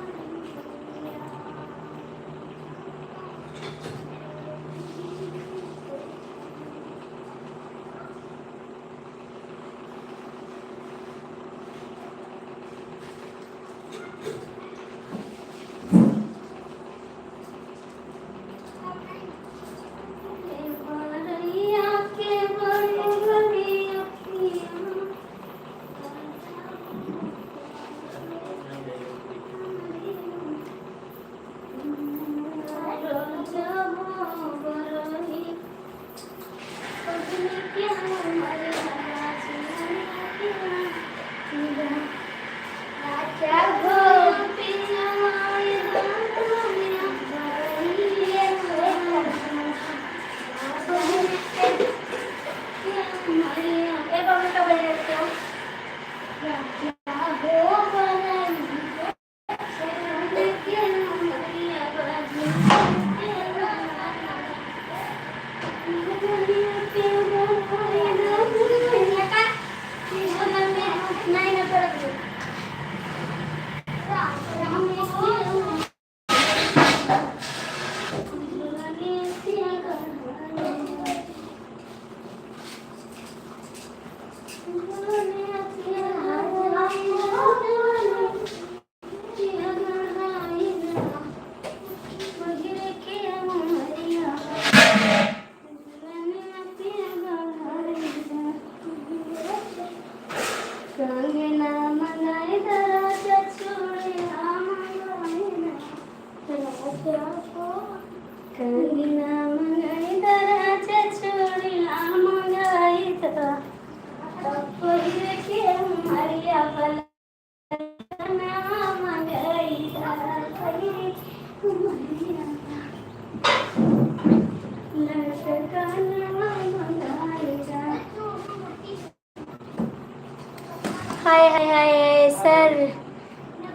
[SPEAKER 1] हाय हाय हाय सर,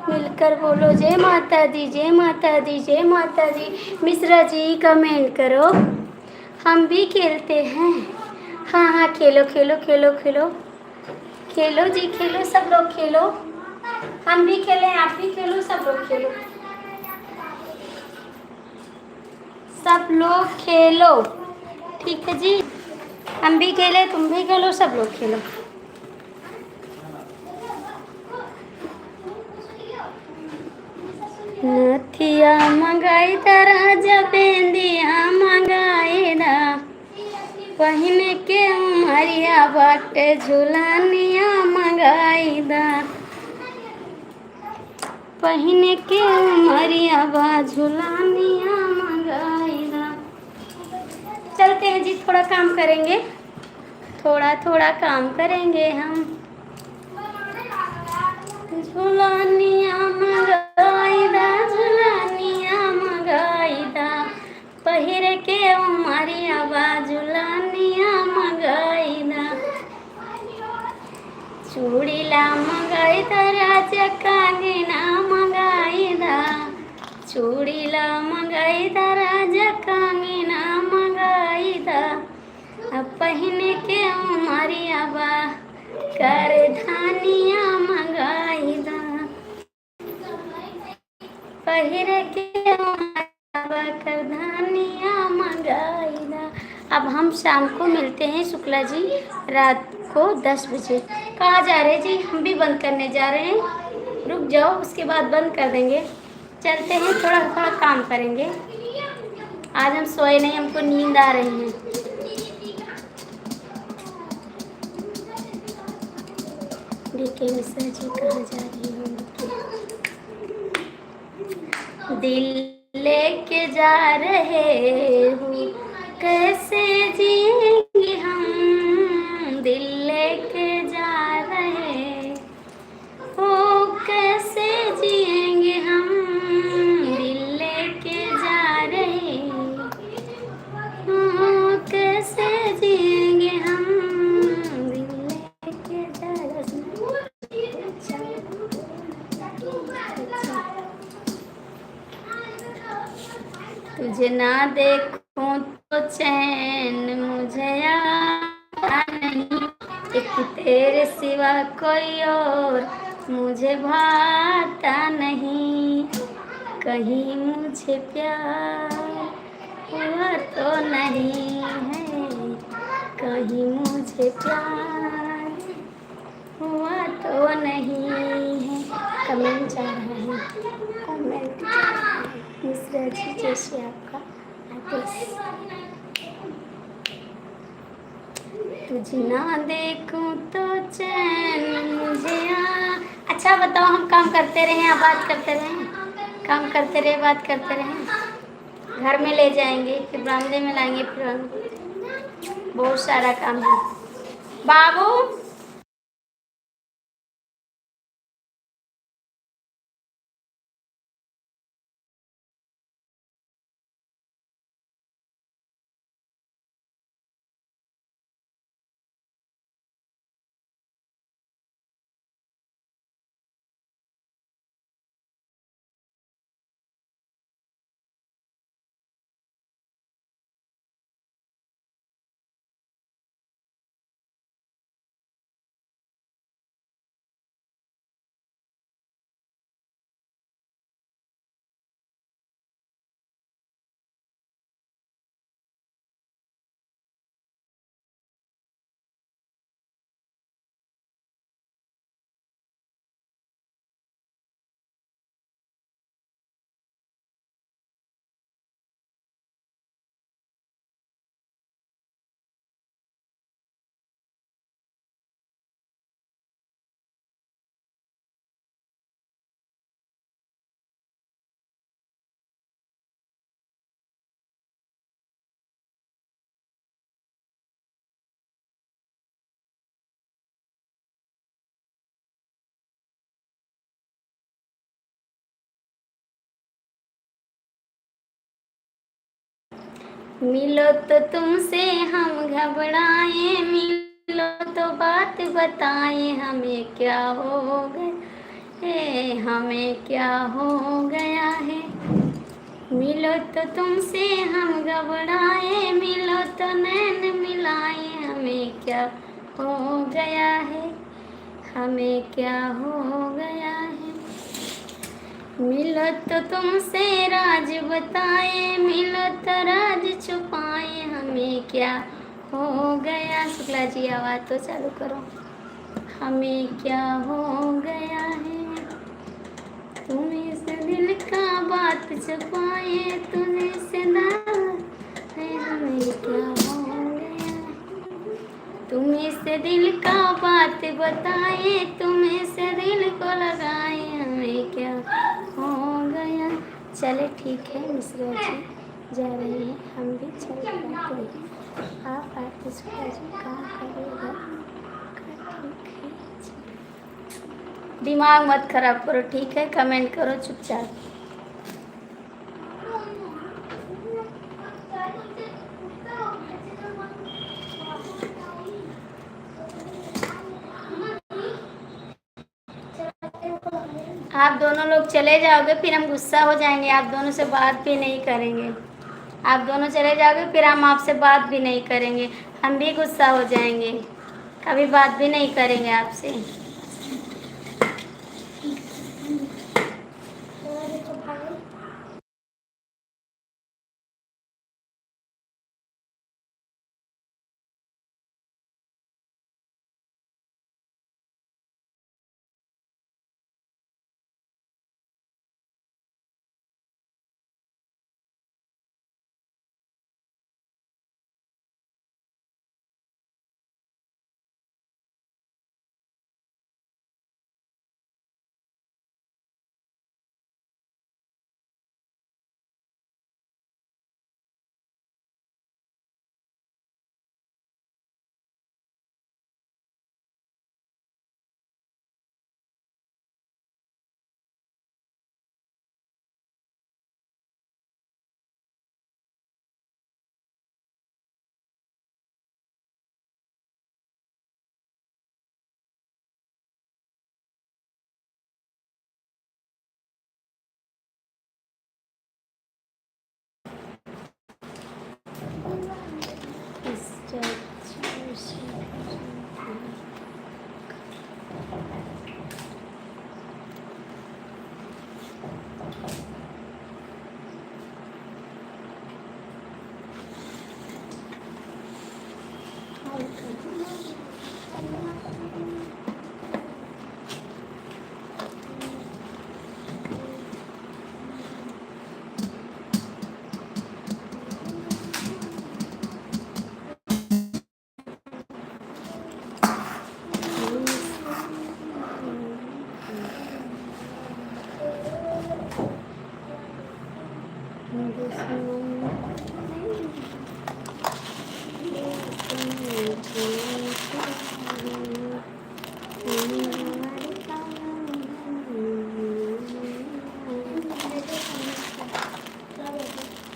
[SPEAKER 1] मिलकर बोलो जय माता दी, जय माता दी, जय माता दी। मिश्रा जी कमेंट करो, हम भी खेलते हैं। हाँ हाँ खेलो खेलो खेलो खेलो खेलो जी, खेलो सब लोग खेलो। हम भी खेलें, आप भी खेलो, सब लोग खेलो, सब लोग खेलो, ठीक है जी। हम भी खेले, तुम भी खेलो, सब लोग खेलो। नथिया मंगाई तारा जबेंदिया मंगाई ना, पहिने के उमरिया बाटे झुलानिया मंगाई दा, पहिने के उमरिया बा झुलानिया मंगाई दा। चलते हैं जी, थोड़ा काम करेंगे, थोड़ा थोड़ा काम करेंगे हम। झुलानिया मंगाई दा, कांगना मंगाईदा चूड़ीला मंगाईदा राजा कांगना मंगाईदा पहने के उमरिया बा कर धानिया मंगाईदा पहिर के कर धानिया मंगाईदा। अब हम शाम को मिलते हैं शुक्ला जी रात को 10 बजे। कहाँ जा रहे जी? हम भी बंद करने जा रहे हैं, रुक जाओ, उसके बाद बंद कर देंगे। चलते हैं, थोड़ा थोड़ा काम करेंगे। आज हम सोए नहीं, हमको नींद आ रही है। देखिए मिश्रा जी कहाँ जा रही हूँ। दिल लेके जा रहे हो कैसे जिएंगे हम, दिल लेके जा रहे हो कैसे जिएंगे हम, दिल लेके जा रहे हो कैसे जिएंगे हम, दिल लेके जा रहे। तुझे ना देखूं तो चैन मुझे आता नहीं, एक तेरे सिवा कोई और मुझे भाता नहीं, कहीं मुझे प्यार हुआ तो नहीं है, कहीं मुझे प्यार हुआ तो नहीं है। कमेंट जा रहा है, कमेंट जा रहा है। मिश्रा जी जैसे आपका आदेश। तुझे ना देखूं तो चैन मुझे अच्छा बताओ, हम काम करते रहें या बात करते रहें? काम करते रहे, बात करते रहें। घर में ले जाएंगे, फिर बरामदे में लाएंगे, फिर हम बहुत सारा काम है। बाबू मिलो तो तुमसे हम घबराए, मिलो तो बात बताए, हमें क्या हो गया, हमें क्या हो गया है। मिलो तो तुमसे हम घबराए, मिलो तो नैन मिलाए, हमें क्या हो गया है, हमें क्या हो गया है। मिलो तो तुमसे राज बताए, मिलो तो राज छुपाए, हमें क्या हो गया। शुक्ला जी आवाज़ तो चालू करो। हमें क्या हो गया है, तुम्हें से दिल का बात छुपाए, तुम्हें से है, हमें क्या हो गया, तुम्हें से दिल का बात बताए, तुम्हें से दिल को लगाए, हमें क्या हो गया। चले ठीक है मिश्रा जी जा रहे हैं, हम भी चल जाते हैं। आप आके शुक्ला जी काम करेगा, ठीक है। दिमाग मत खराब करो, ठीक है? कमेंट करो चुपचाप। आप दोनों लोग चले जाओगे फिर हम गुस्सा हो जाएंगे, आप दोनों से बात भी नहीं करेंगे। आप दोनों चले जाओगे फिर हम आपसे बात भी नहीं करेंगे, हम भी गुस्सा हो जाएंगे, कभी बात भी नहीं करेंगे आपसे।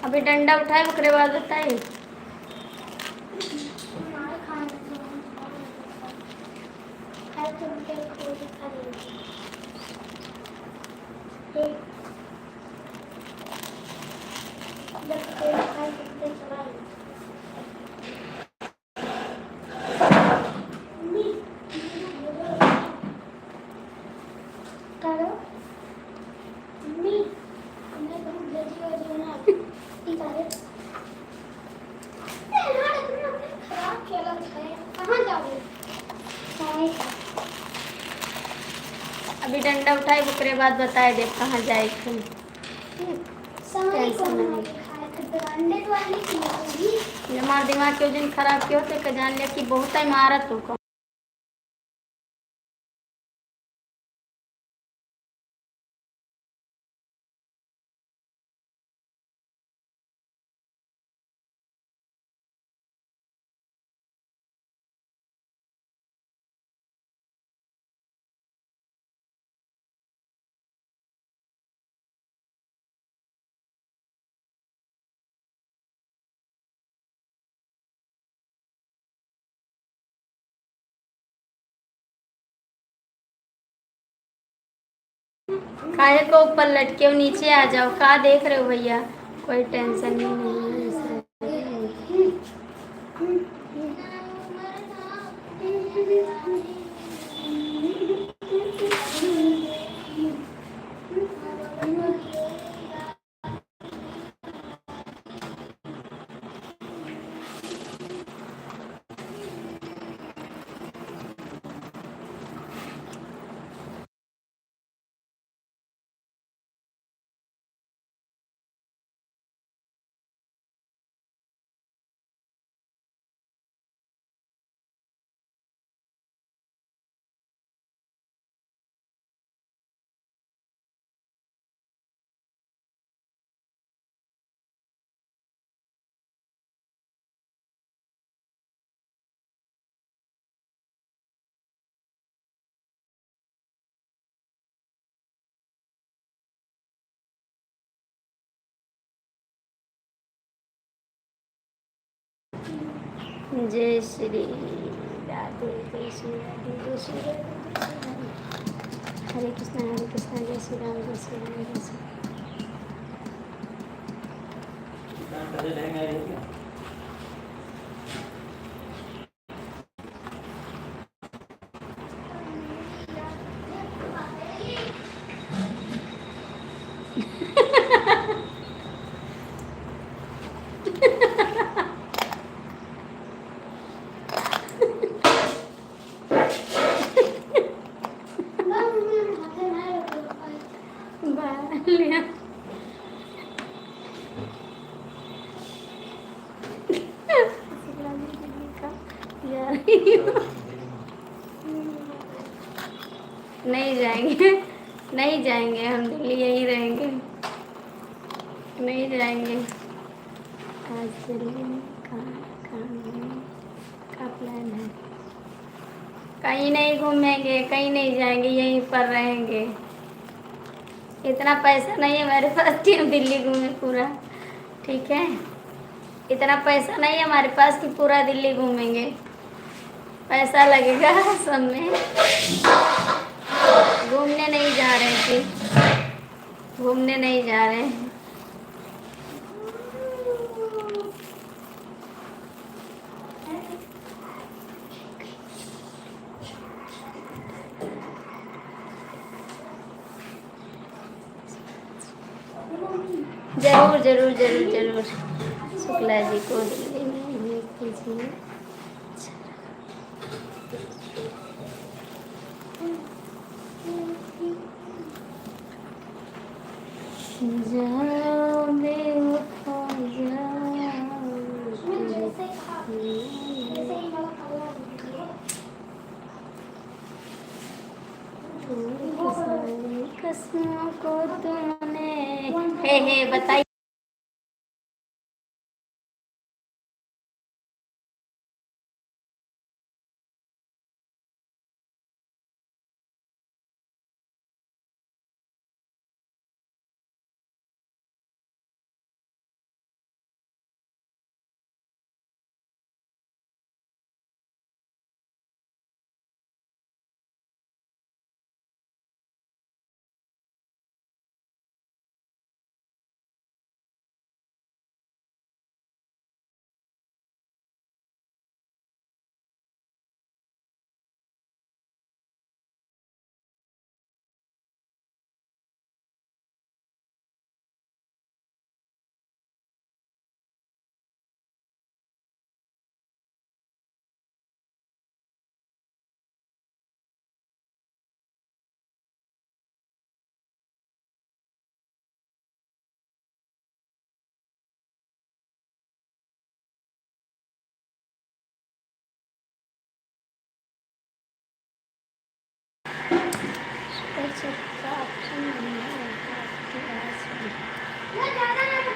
[SPEAKER 1] अभी डंडा उठाए ओकरे बाद बताइए। अभी डंडा उठाए ओकरे बाद बताए दे कहाँ जाए थे। हमार दिमाग के दिन खराब क्यों थे जान लिया कि बहुत ही महारत हो। काहे को ऊपर लटके हो, नीचे आ जाओ, कहाँ देख रहे हो भैया, कोई टेंशन नहीं है। जय श्री राधे, जय श्री राधे, जय श्री राधे। हरे कृष्णा जय श्री राम जय श्री राम जय श्री राम। लिया नहीं जाएंगे, नहीं जाएंगे, हम दिल्ली यहीं रहेंगे, नहीं जाएंगे। आज दिल्ली में का प्लान है? कहीं नहीं घूमेंगे, कहीं नहीं जाएंगे, यहीं पर रहेंगे। इतना पैसा नहीं है मेरे पास कि हम दिल्ली घूमें पूरा, ठीक है? इतना पैसा नहीं है हमारे पास कि पूरा दिल्ली घूमेंगे, पैसा लगेगा सब में। घूमने नहीं जा रहे हैं कि घूमने नहीं जा रहे हैं। जरूर जरूर जरूर जरूर शुक्ला जी को दिल्ली में भेज दीजिए। जाओ बेवफा कसमों को तुमने हे बताइए।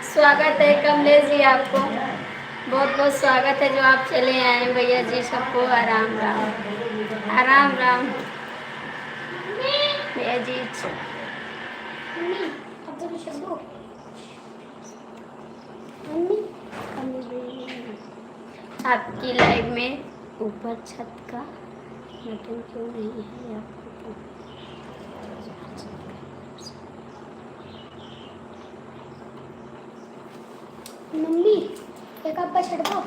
[SPEAKER 1] स्वागत है कमलेश जी, आपको बहुत बहुत स्वागत है जो आप चले आए भैया जी। सबको आराम राम, आराम राम भैया जी। आपकी लाइव में ऊपर छत का बटन क्यों नहीं है आपको? मम्मी एक अब्बा छड़को।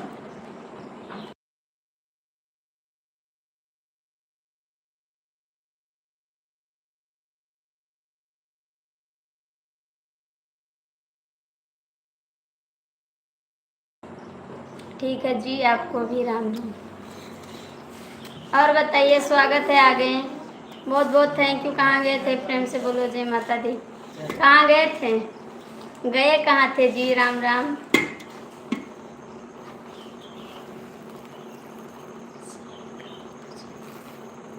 [SPEAKER 1] ठीक है जी, आपको भी राम राम। और बताइए, स्वागत है, आ गए। बहुत बहुत थैंक यू। कहाँ गए थे? प्रेम से बोलो जय माता दी। कहाँ गए थे? गए कहाँ थे जी? राम राम।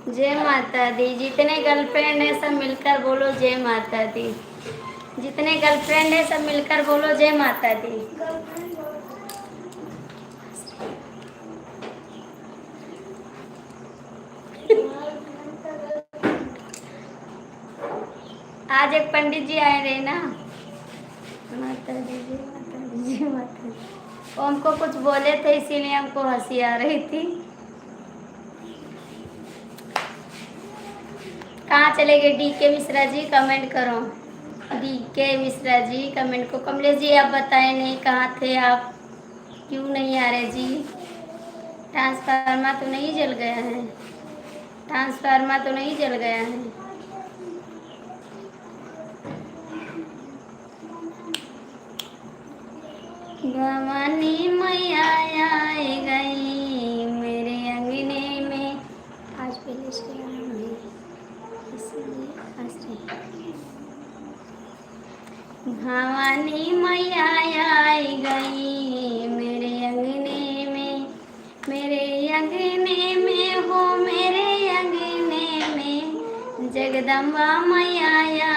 [SPEAKER 1] जय माता दी। जितने गर्लफ्रेंड है सब मिलकर बोलो जय माता दी। जितने गर्लफ्रेंड है सब मिलकर बोलो जय माता दी। आज एक पंडित जी आए रहे ना। माता दी जय माता दी जय माता दी। वो हमको कुछ बोले थे इसीलिए हमको हंसी आ रही थी। कहाँ चले गए डी के मिश्रा जी, कमेंट करो। डी के मिश्रा जी कमेंट को। कमलेश जी आप बताएं नहीं, कहाँ थे आप, क्यों नहीं आ रहे जी? ट्रांसफार्मर तो नहीं जल गया है? ट्रांसफार्मर तो नहीं जल गया है? भवानी मैया आई गई मेरे अंगने में। आज पहले से भवानी मैया आई गई मेरे अंगने में, मेरे अंगने में हो, मेरे अंगने में जगदम्बा मैया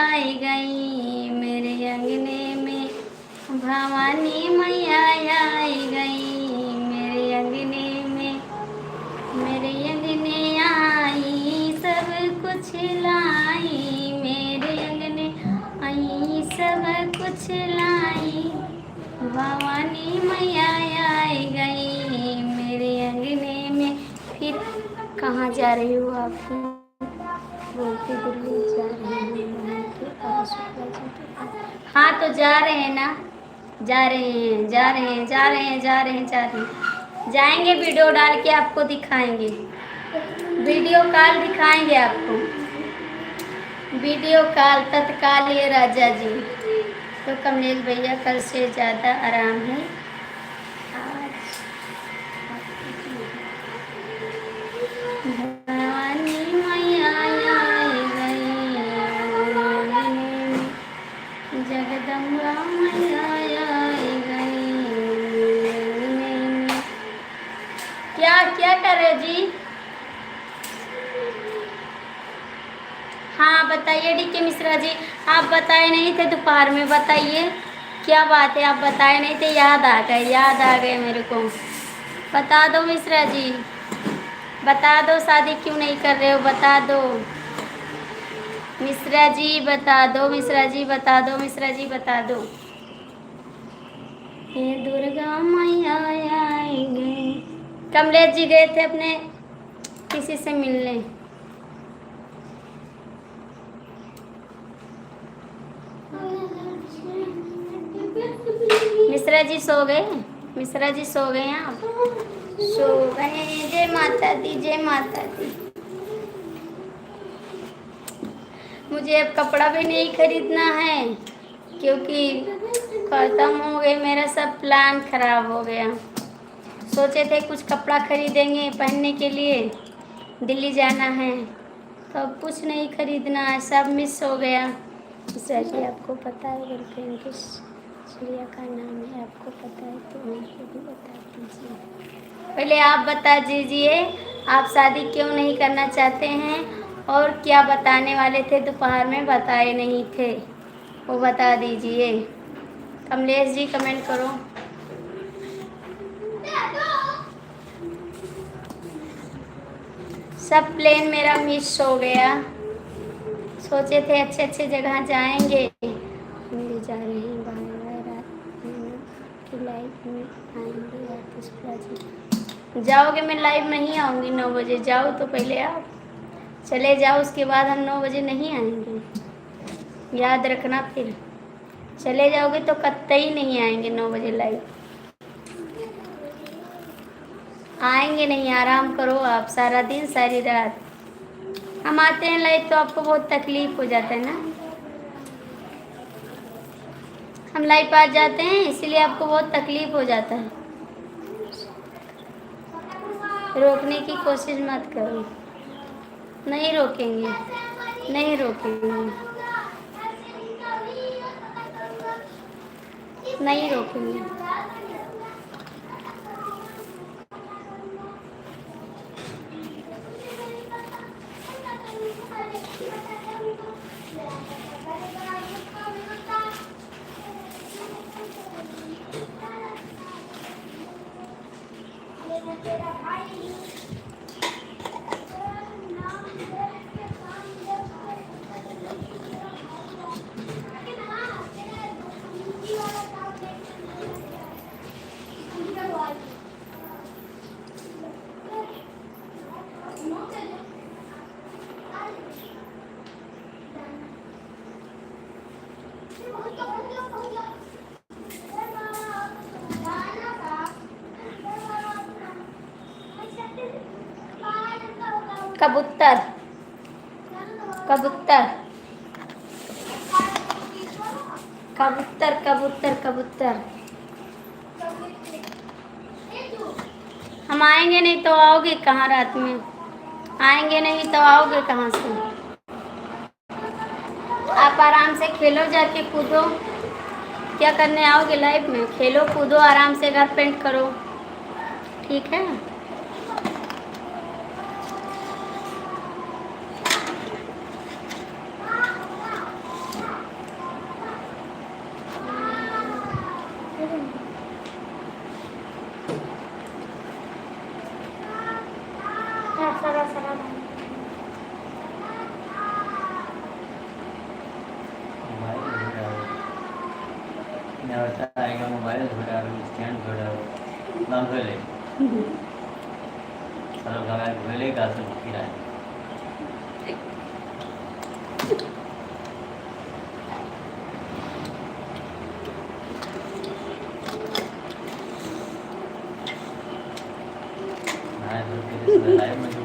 [SPEAKER 1] आई गई मेरे अंगने में। भवानी मैया आई गई मेरे अंगने में, मेरे अंगने आई सब कुछ लाई, मेरे अंगने आई सब कुछ लाई। भवानी मैया आई गई मेरे अंगने में। फिर कहाँ जा रही हो आप? बोलती दिल्ली जा रही हूँ। हाँ तो जा रहे हैं ना, जा रहे हैं जा रहे हैं जा रहे हैं जा रहे हैं जा रहे हैं, जाएंगे वीडियो डाल के आपको दिखाएंगे, वीडियो कॉल दिखाएंगे आपको, वीडियो कॉल तत्काल। ये राजा जी तो कमलेश भैया कल से ज़्यादा आराम है आज। भवानी मैया आई गई जगदम्बा मैया आई गई। क्या क्या कर रहे जी? हाँ बताइए डी के मिश्रा जी, आप बताए नहीं थे दोपहर में, बताइए क्या बात है? आप बताए नहीं थे, याद आ गए, याद आ गए मेरे को। बता दो मिश्रा जी, बता दो शादी क्यों नहीं कर रहे हो, बता दो मिश्रा जी, बता दो मिश्रा जी, बता दो मिश्रा जी, बता दो। हे दुर्गा मैया आएंगे। कमलेश जी गए थे अपने किसी से मिलने। मिश्रा जी सो गए, मिश्रा जी सो गए हैं आप? सो गए। जय माता दी, जय माता दी। मुझे अब कपड़ा भी नहीं खरीदना है क्योंकि खत्म हो गए, मेरा सब प्लान खराब हो गया। सोचे थे कुछ कपड़ा खरीदेंगे पहनने के लिए, दिल्ली जाना है, तो अब कुछ नहीं खरीदना है, सब मिस हो गया। मिश्रा जी आपको पता है गर्लफ्रेंड किस चिड़िया का नाम है? आपको पता है तो मुझे भी बता दीजिए। पहले आप बता दीजिए आप शादी क्यों नहीं करना चाहते हैं, और क्या बताने वाले थे दोपहर में बताए नहीं थे, वो बता दीजिए। कमलेश जी कमेंट करो। सब प्लान मेरा मिस हो गया। सोचे थे अच्छे अच्छे जगह जाएंगे, मिल जा रहे हैं बाहर रात की लाइफ में आएंगे। जाओगे? मैं लाइव नहीं आऊँगी 9 बजे। जाओ तो पहले आप चले जाओ, उसके बाद हम 9 बजे नहीं आएंगे, याद रखना। फिर चले जाओगे तो कतई नहीं आएंगे 9 बजे लाइव, आएंगे नहीं। आराम करो आप सारा दिन सारी रात। हम आते हैं लाइव तो आपको बहुत तकलीफ हो जाता है ना, हम लाइव आ जाते हैं इसीलिए आपको बहुत तकलीफ हो जाता है। रोकने की कोशिश मत करो, नहीं रोकेंगे, नहीं रोकेंगे, नहीं रोकेंगे। कबूतर कबूतर कबूतर कबूतर कबूतर। हम आएंगे नहीं तो आओगे कहाँ रात में? आएंगे नहीं तो आओगे कहाँ से? आप आराम से खेलो, जाके कूदो। क्या करने आओगे लाइफ में? खेलो कूदो आराम से, घर पेंट करो, ठीक है?
[SPEAKER 2] मोबाइल छोड़ारो, स्टैंड छोड़ारो, नाम ले सरल लगा भले का सब किराए ना तो तेरे लाइव में जुड़ी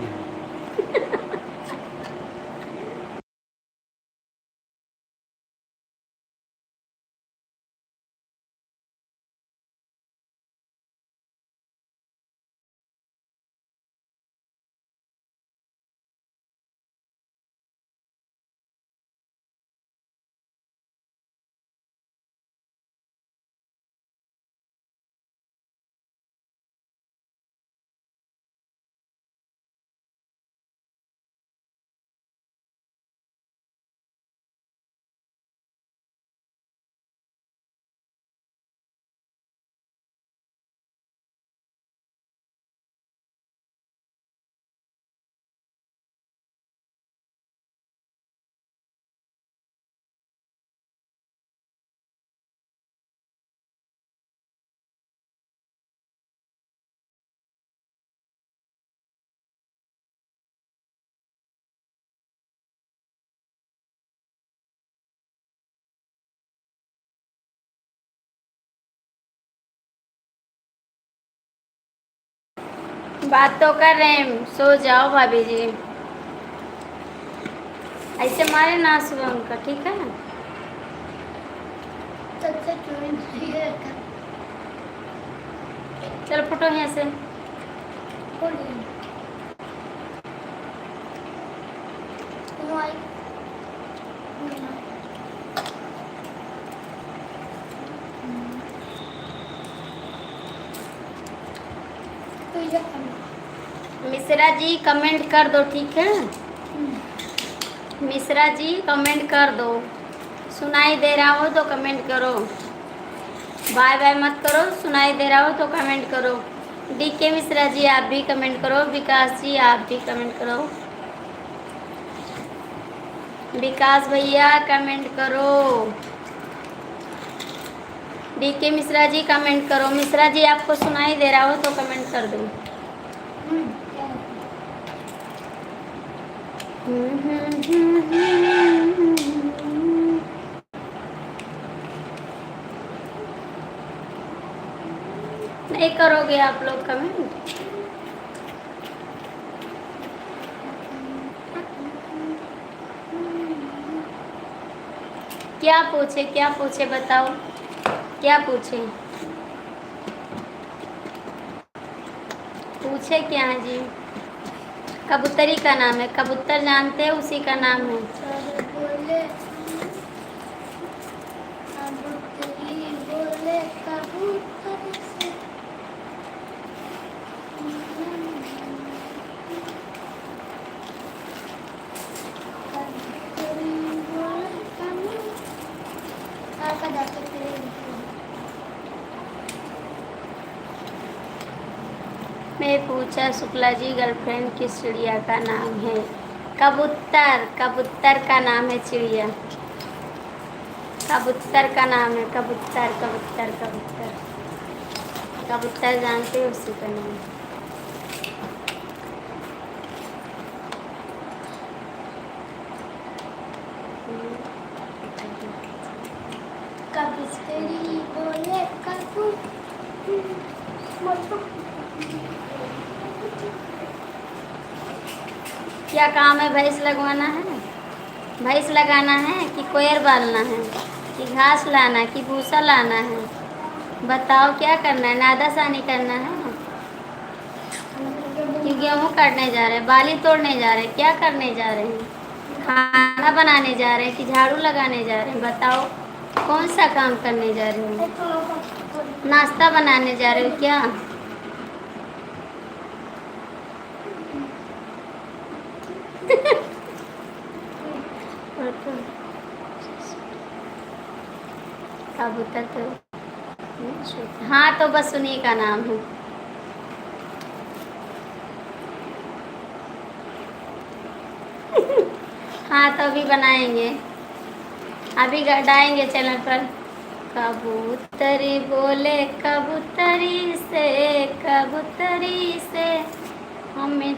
[SPEAKER 1] बात तो कर रहे हैं, सो जाओ भाभी जी। ऐसे मारे ना सुबह उनका, ठीक है? चलो फोटो यहाँ से मिश्रा जी कमेंट कर दो, ठीक है? मिश्रा जी कमेंट कर दो, सुनाई दे रहा हो तो कमेंट करो, बाय बाय मत करो, सुनाई दे रहा हो तो कमेंट करो। डीके मिश्रा जी आप भी कमेंट करो, विकास जी आप भी कमेंट करो, विकास भैया कमेंट करो, डीके मिश्रा जी कमेंट करो। मिश्रा जी आपको सुनाई दे रहा हो तो कमेंट कर दो। नहीं करोगे आप लोग कमेंट? क्या पूछे, क्या पूछे बताओ, क्या पूछे? पूछे क्या है जी? कबूतरी का नाम है, कबूतर जानते हैं, उसी का नाम है। मैं पूछा शुक्ला जी गर्लफ्रेंड किस चिड़िया का नाम है? कबूतर, कबूतर का नाम है चिड़िया, कबूतर का नाम है, कबूतर कबूतर कबूतर कबूतर जानते हो, उसी का नाम। कबिस्त्री बोले कबू। क्या काम है? भैंस लगवाना है, भैंस लगाना है कि कोयर बालना है कि घास लाना है कि भूसा लाना है? बताओ क्या करना है? नादासानी करना है कि गेहूँ काटने जा रहे हैं, बाली तोड़ने जा रहे हैं, क्या करने जा रहे हैं? खाना बनाने जा रहे हैं कि झाड़ू लगाने जा रहे हैं? बताओ कौन सा काम करने जा रहे हो? नाश्ता बनाने जा रहे हो क्या? कबूतर तो हाँ, तो बस उन्हीं का नाम है। हाँ, तो अभी बनाएंगे, अभी डालेंगे चैनल पर। कबूतरी बोले कबूतरी से हमें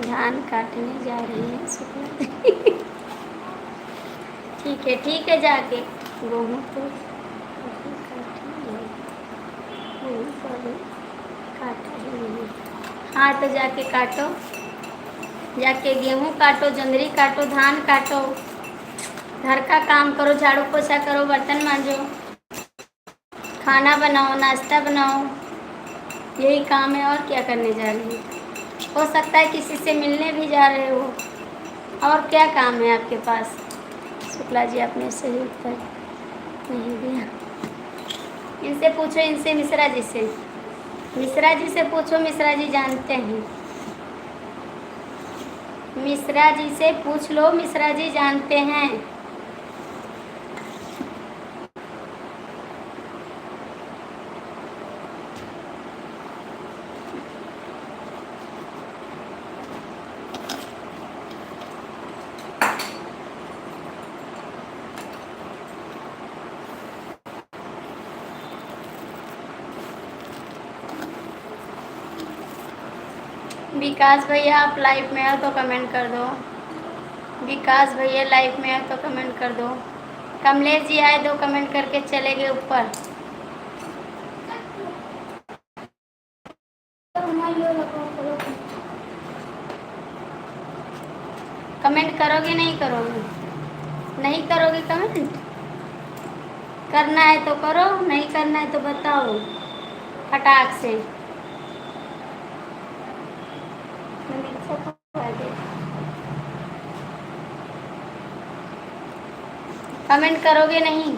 [SPEAKER 1] धान काटने जा रही है। ठीक है जाके गेहूँ तो काटो। हाँ, तो जाके काटो, जाके गेहूँ काटो, जंदरी काटो, धान काटो, घर का काम करो, झाड़ू पोछा करो, बर्तन मांजो, खाना बनाओ, नाश्ता बनाओ, यही काम है। और क्या करने जा रही हो? हो सकता है किसी से मिलने भी जा रहे हो। और क्या काम है आपके पास? शुक्ला जी आपने सही उत्तर नहीं दिया। इनसे पूछो, इनसे मिश्रा जी से, मिश्रा जी से पूछो, मिश्रा जी जानते हैं। मिश्रा जी से पूछ लो, मिश्रा जी जानते हैं। विकास भैया आप लाइव में हो तो कमेंट कर दो। विकास भैया लाइव में हो तो कमेंट कर दो। कमलेश जी आए, दो कमेंट करके चले गए ऊपर। कमेंट करोगे नहीं करोगे? नहीं करोगे कमेंट? करना है तो करो, नहीं करना है तो बताओ फटाक से। कमेंट करोगे नहीं?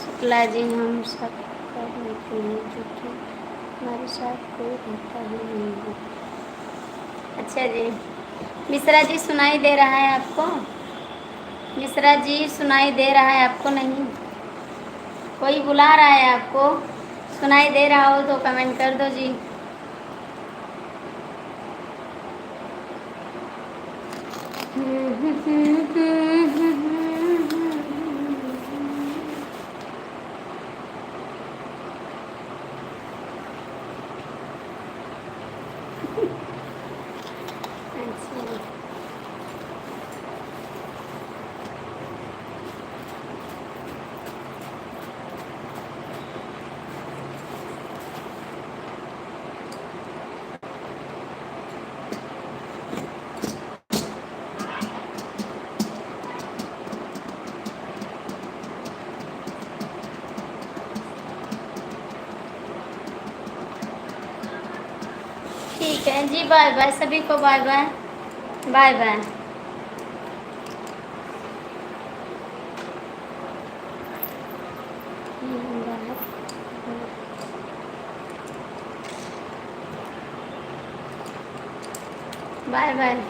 [SPEAKER 1] शुक्ला जी हम सब कर लेते हैं क्योंकि हमारे साथ कोई रहता ही नहीं है। अच्छा जी, मिश्रा जी सुनाई दे रहा है आपको? मिश्रा जी सुनाई दे रहा है आपको? नहीं, कोई बुला रहा है आपको? सुनाई दे रहा हो तो कमेंट कर दो जी। ठीक है जी, बाय बाय सभी को, bye bye, bye bye. Bye bye.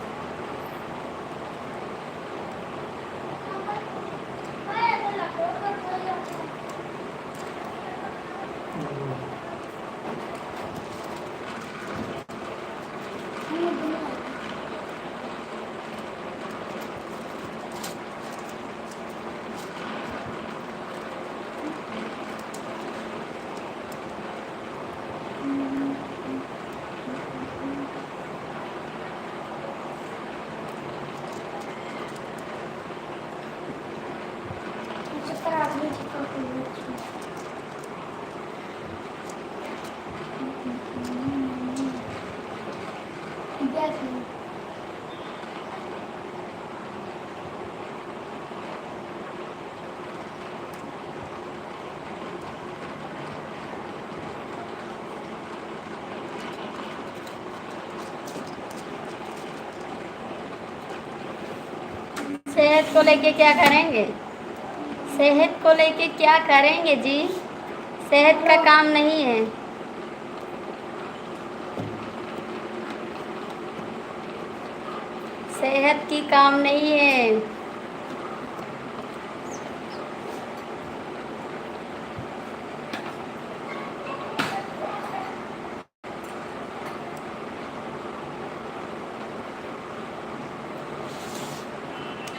[SPEAKER 1] सेहत को लेके क्या करेंगे? सेहत को लेके क्या करेंगे जी? सेहत का काम नहीं है। सेहत की काम नहीं है।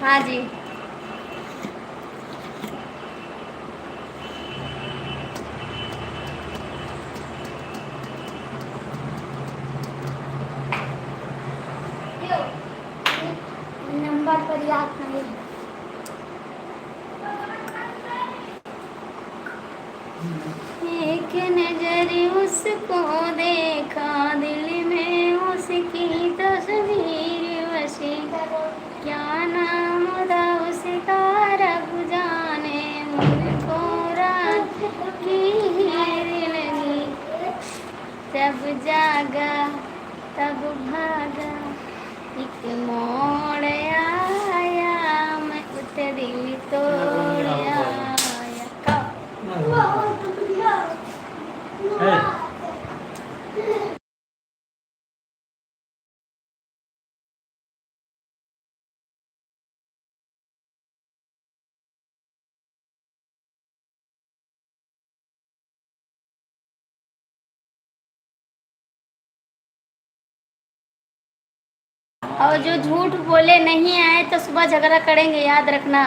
[SPEAKER 1] हाँ जी,
[SPEAKER 3] नंबर पर याद नहीं।
[SPEAKER 1] एक नजर उसको देखा, दिल में उसकी तस्वीर बसी। क्या नाम था उसका रब जाने, मुझको रात की नींद लगी। जब जागा तब भागा, एक मोड़ आया, मैं उसे दिल तोड़ आया। और जो झूठ बोले नहीं आए तो सुबह झगड़ा करेंगे, याद रखना।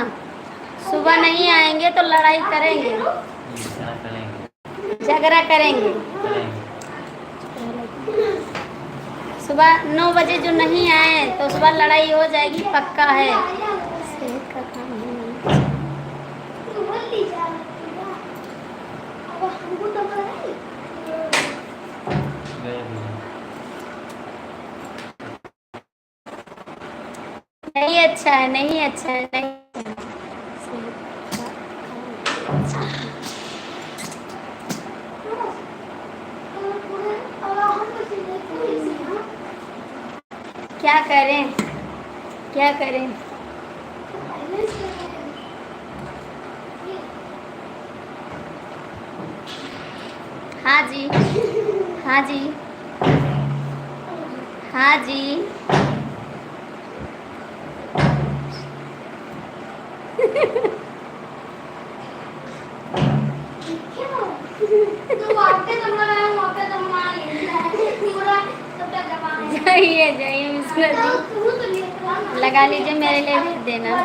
[SPEAKER 1] सुबह नहीं आएंगे तो लड़ाई करेंगे,
[SPEAKER 2] क्या करेंगे?
[SPEAKER 1] झगड़ा करेंगे।
[SPEAKER 2] करेंगे।
[SPEAKER 1] सुबह 9 बजे जो नहीं आए तो सुबह लड़ाई हो जाएगी, पक्का है। सेहत का काम नहीं है।
[SPEAKER 2] गए भी हैं।
[SPEAKER 1] नहीं अच्छा है, नहीं अच्छा है, नहीं अच्छा है। सेहत का काम। क्या करें, क्या करें? हाँ जी, हाँ जी, हाँ जी। जाइए जाइए मिश्रा जी, लगा लीजिए, मेरे लिए भेज देना।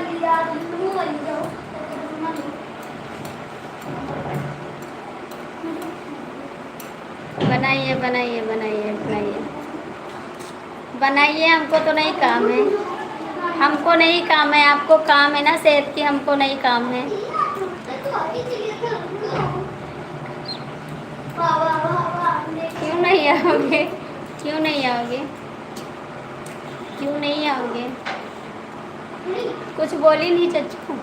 [SPEAKER 1] बनाइए बनाइए बनाइए बनाइए बनाइए, हमको तो नहीं काम है, हमको नहीं काम है, आपको काम है ना सेहत की, हमको नहीं काम है। क्यों नहीं आओगे? क्यों नहीं आओगे? क्यों नहीं आओगे? कुछ बोली नहीं चच्चू।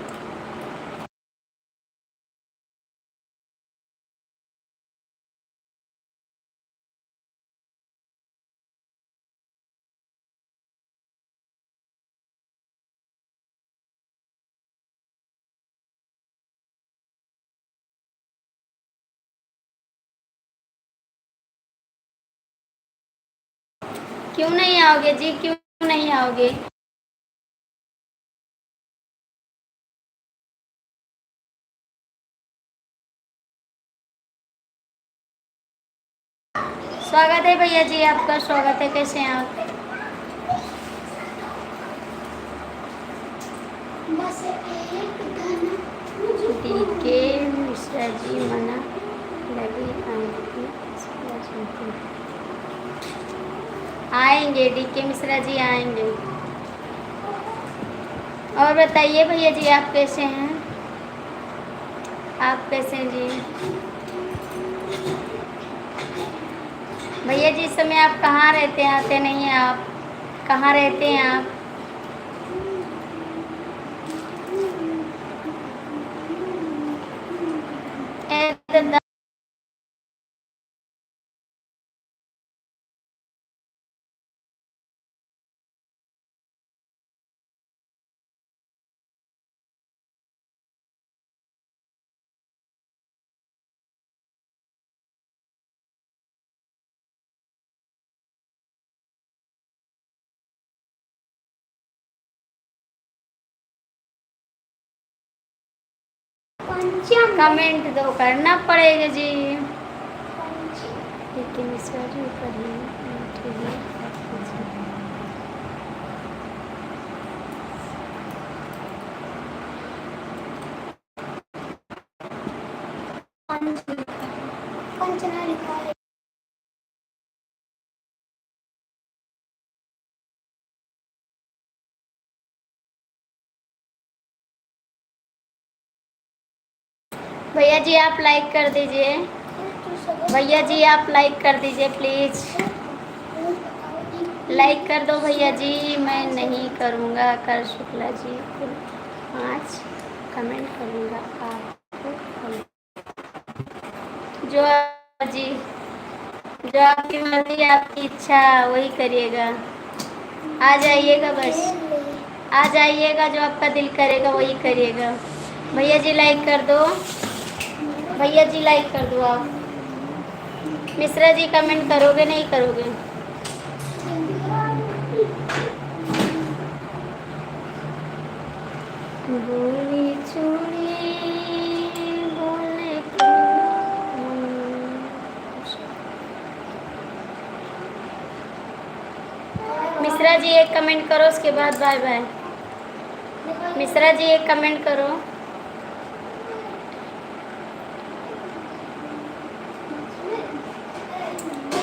[SPEAKER 1] क्यों नहीं आओगे जी? क्यों नहीं आओगे? स्वागत है भैया जी, आपका स्वागत है। कैसे हैं आप? डीके मिश्रा जी मना लगी आएंगे, डीके मिश्रा जी आएंगे। और बताइए भैया जी, आप कैसे हैं? आप कैसे हैं जी? भैया जी इस समय आप कहाँ रहते हैं? आते नहीं हैं आप। कहाँ रहते हैं आप? ए दादा,
[SPEAKER 3] पंचम।
[SPEAKER 1] कमेंट दो, करना पड़ेगा जी।
[SPEAKER 3] पंचम।
[SPEAKER 1] लेकिन मिश्रा जी पढ़िए, ठीक है।
[SPEAKER 3] पंचना लिखा है।
[SPEAKER 1] भैया जी आप लाइक कर दीजिए। भैया जी आप लाइक कर दीजिए प्लीज़। लाइक कर दो भैया जी। मैं नहीं करूँगा कर शुक्ला जी को आज कमेंट करूँगा आपको। जो जी, जो आपकी मर्जी आपकी इच्छा वही करिएगा। आ जाइएगा, बस आ जाइएगा, जो आपका दिल करेगा वही करिएगा। भैया जी लाइक कर दो, भैया जी लाइक कर दो आप। मिश्रा जी कमेंट करोगे नहीं करोगे? बोली चूड़ी बोलने को मिश्रा जी एक कमेंट करो, उसके बाद बाय बाय। मिश्रा जी एक कमेंट करो।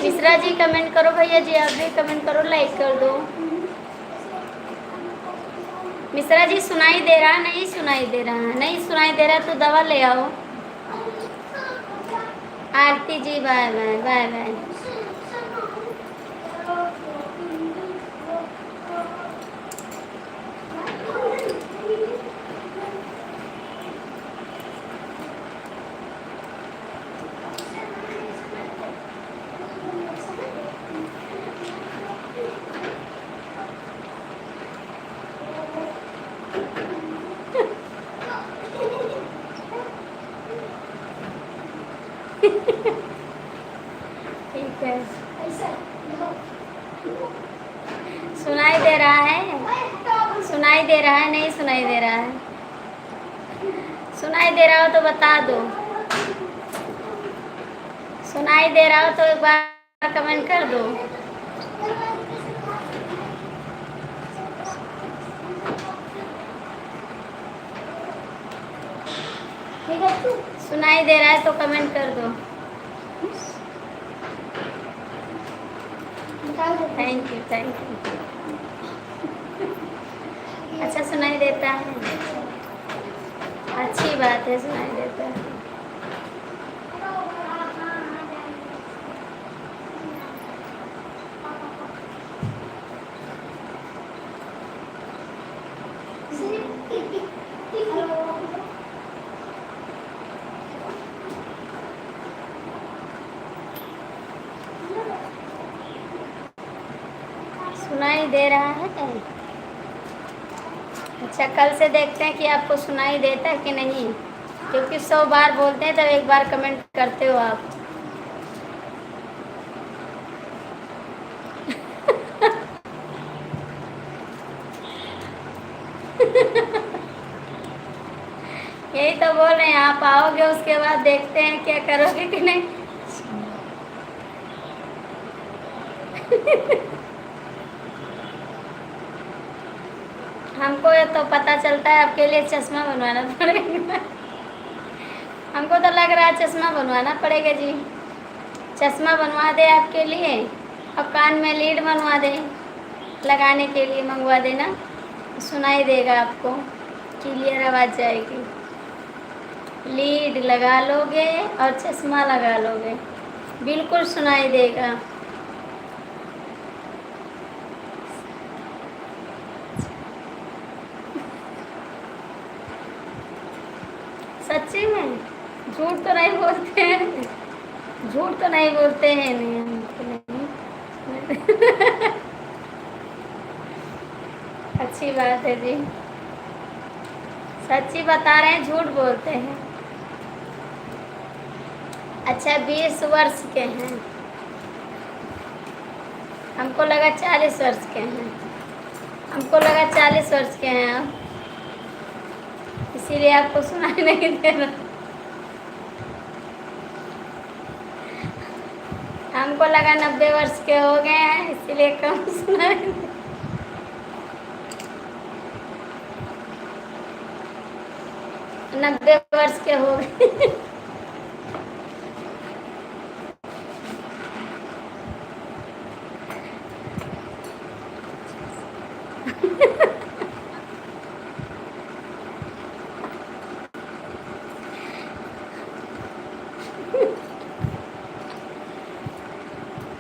[SPEAKER 1] मिश्रा जी कमेंट करो, भैया जी आप भी कमेंट करो, लाइक कर दो। मिश्रा जी सुनाई दे रहा? नहीं सुनाई दे रहा है, नहीं सुनाई दे रहा तो दवा ले आओ। आरती जी बाय बाय बाय बाय। ठीक है, सुनाई दे रहा है? सुनाई दे रहा है? नहीं सुनाई दे रहा है? सुनाई दे रहा हो तो बता दो। सुनाई दे रहा हो तो एक बार कमेंट कर दो। सुनाई दे रहा है तो कमेंट कर दो। Thank you thank you. अच्छा सुनाई देता है, अच्छी बात है, सुनाई देता है। सुनाई दे रहा है? अच्छा कल से देखते हैं कि आपको सुनाई देता है कि नहीं, क्योंकि 100 बार बोलते हैं तब एक बार कमेंट करते हो आप। यही तो बोल रहे हैं, आप आओगे उसके बाद देखते हैं क्या करोगे कि नहीं। हमको ये तो पता चलता है आपके लिए चश्मा बनवाना पड़ेगा। हमको तो लग रहा है चश्मा बनवाना पड़ेगा जी। चश्मा बनवा दे आपके लिए और कान में लीड बनवा दे, लगाने के लिए मंगवा देना, सुनाई देगा आपको, क्लियर आवाज़ जाएगी। लीड लगा लोगे और चश्मा लगा लोगे, बिल्कुल सुनाई देगा। सच्ची में झूठ तो नहीं बोलते हैं, झूठ तो नहीं बोलते हैं, नहीं हम तो नहीं। अच्छी बात है जी, सच्ची बता रहे हैं, झूठ बोलते हैं। अच्छा 20 वर्ष के हैं, हमको लगा 40 वर्ष के हैं, हमको लगा 40 वर्ष के हैं आप, इसीलिए आपको सुनाई नहीं दे रहा। हमको लगा 90 वर्ष के हो गए हैं, इसीलिए कम सुनाई दे। 90 वर्ष के हो गए।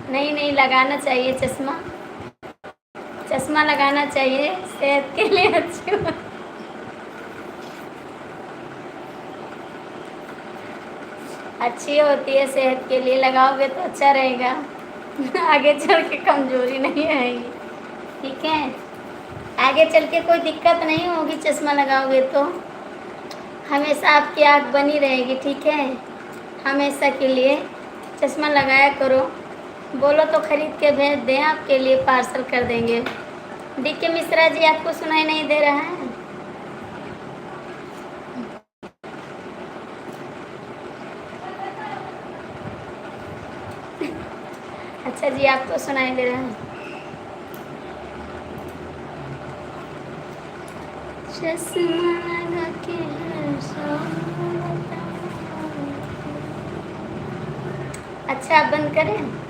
[SPEAKER 1] नहीं नहीं, लगाना चाहिए चश्मा, चश्मा लगाना चाहिए, सेहत के लिए अच्छी बात। अच्छी होती है सेहत के लिए, लगाओगे तो अच्छा रहेगा। आगे चल के कमजोरी नहीं आएगी, ठीक है, आगे चल के कोई दिक्कत नहीं होगी, चश्मा लगाओगे तो हमेशा आपकी आँख बनी रहेगी, ठीक है, हमेशा के लिए चश्मा लगाया करो। बोलो तो खरीद के भेज दें, आपके लिए पार्सल कर देंगे। डीके मिश्रा जी, आपको सुनाई नहीं दे रहा है? अच्छा जी, आपको सुनाई दे रहा है? चश्मा लगा के अच्छा, आप बंद करें।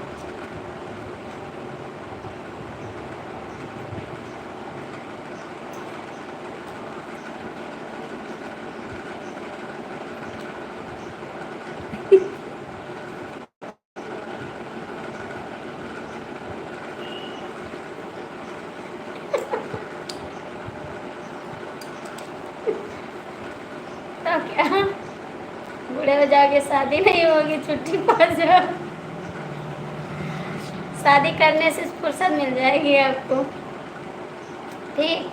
[SPEAKER 1] तो क्या बूढ़े हो जाओगे, शादी नहीं होगी, छुट्टी पा जाओ, शादी करने से फुर्सत मिल जाएगी आपको, ठीक।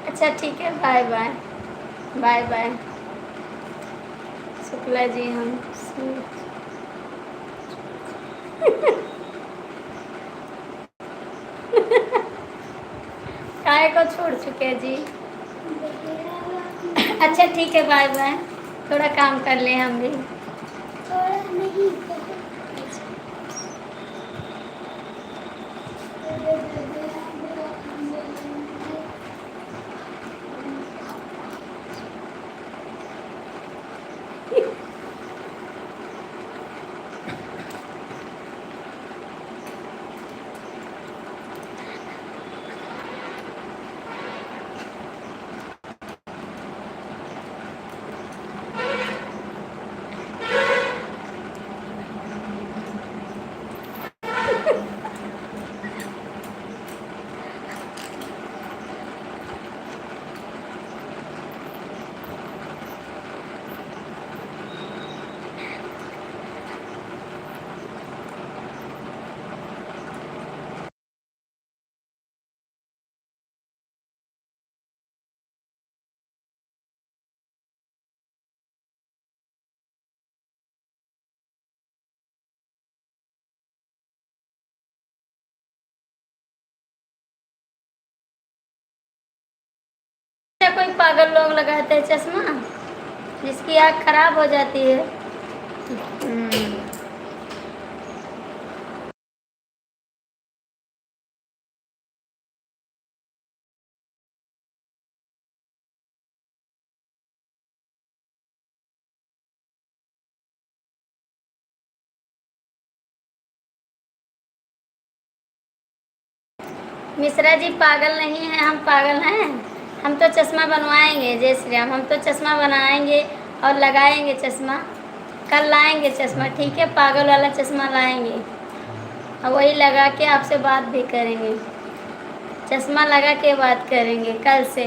[SPEAKER 1] अच्छा ठीक है, bye bye, bye bye Shukla ji. हम काय को छोड़ चुके जी। अच्छा ठीक है, बाय बाय, थोड़ा काम कर ले हम भी।
[SPEAKER 3] थोड़ा नहीं
[SPEAKER 1] कोई पागल लोग लगाते हैं चश्मा, जिसकी आँख खराब हो जाती है। मिश्रा जी पागल नहीं है, हम पागल हैं। हम तो चश्मा बनवाएंगे, जय श्री राम, हम तो चश्मा बनाएंगे और लगाएंगे चश्मा, कल लाएंगे चश्मा, ठीक है, पागल वाला चश्मा लाएंगे और वही लगा के आपसे बात भी करेंगे, चश्मा लगा के बात करेंगे कल से,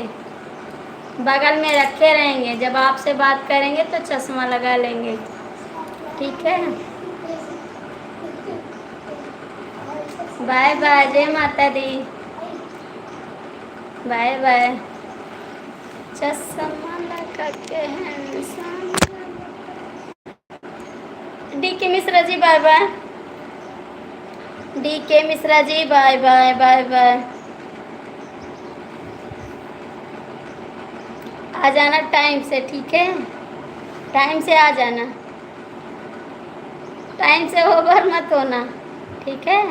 [SPEAKER 1] बगल में रखे रहेंगे, जब आपसे बात करेंगे तो चश्मा लगा लेंगे, ठीक है। बाय बाय, जय माता दी, बाय बाय। चश्मा लगा के हैंडसम। डी के Mishra ji bye bye, D के Mishra ji bye bye bye bye. आ जाना टाइम से, ठीक है, टाइम से आ जाना, टाइम से ओवर मत होना, ठीक है।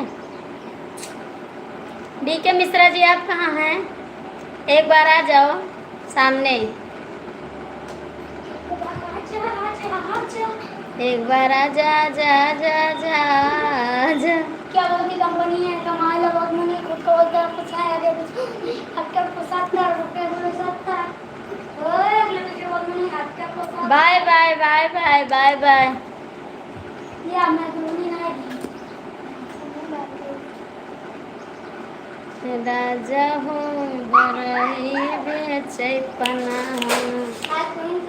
[SPEAKER 1] डी के मिश्रा जी आप कहाँ हैं? एक बार आ जाओ सामने, एक बार आ जा जा जा जा जा।
[SPEAKER 3] क्या बोलती कंपनी है, कमाई लो बहुत मनी, खुद को बोलते हैं कुछ है आगे कुछ, आपके को 70 रुपए बोले 70, ओए अगले के बहुत मनी, आपके को 70।
[SPEAKER 1] Bye bye bye bye bye bye.
[SPEAKER 3] या मैं दूनी ना दी
[SPEAKER 1] राजा हो बरही बेचै पना।
[SPEAKER 3] आज कोई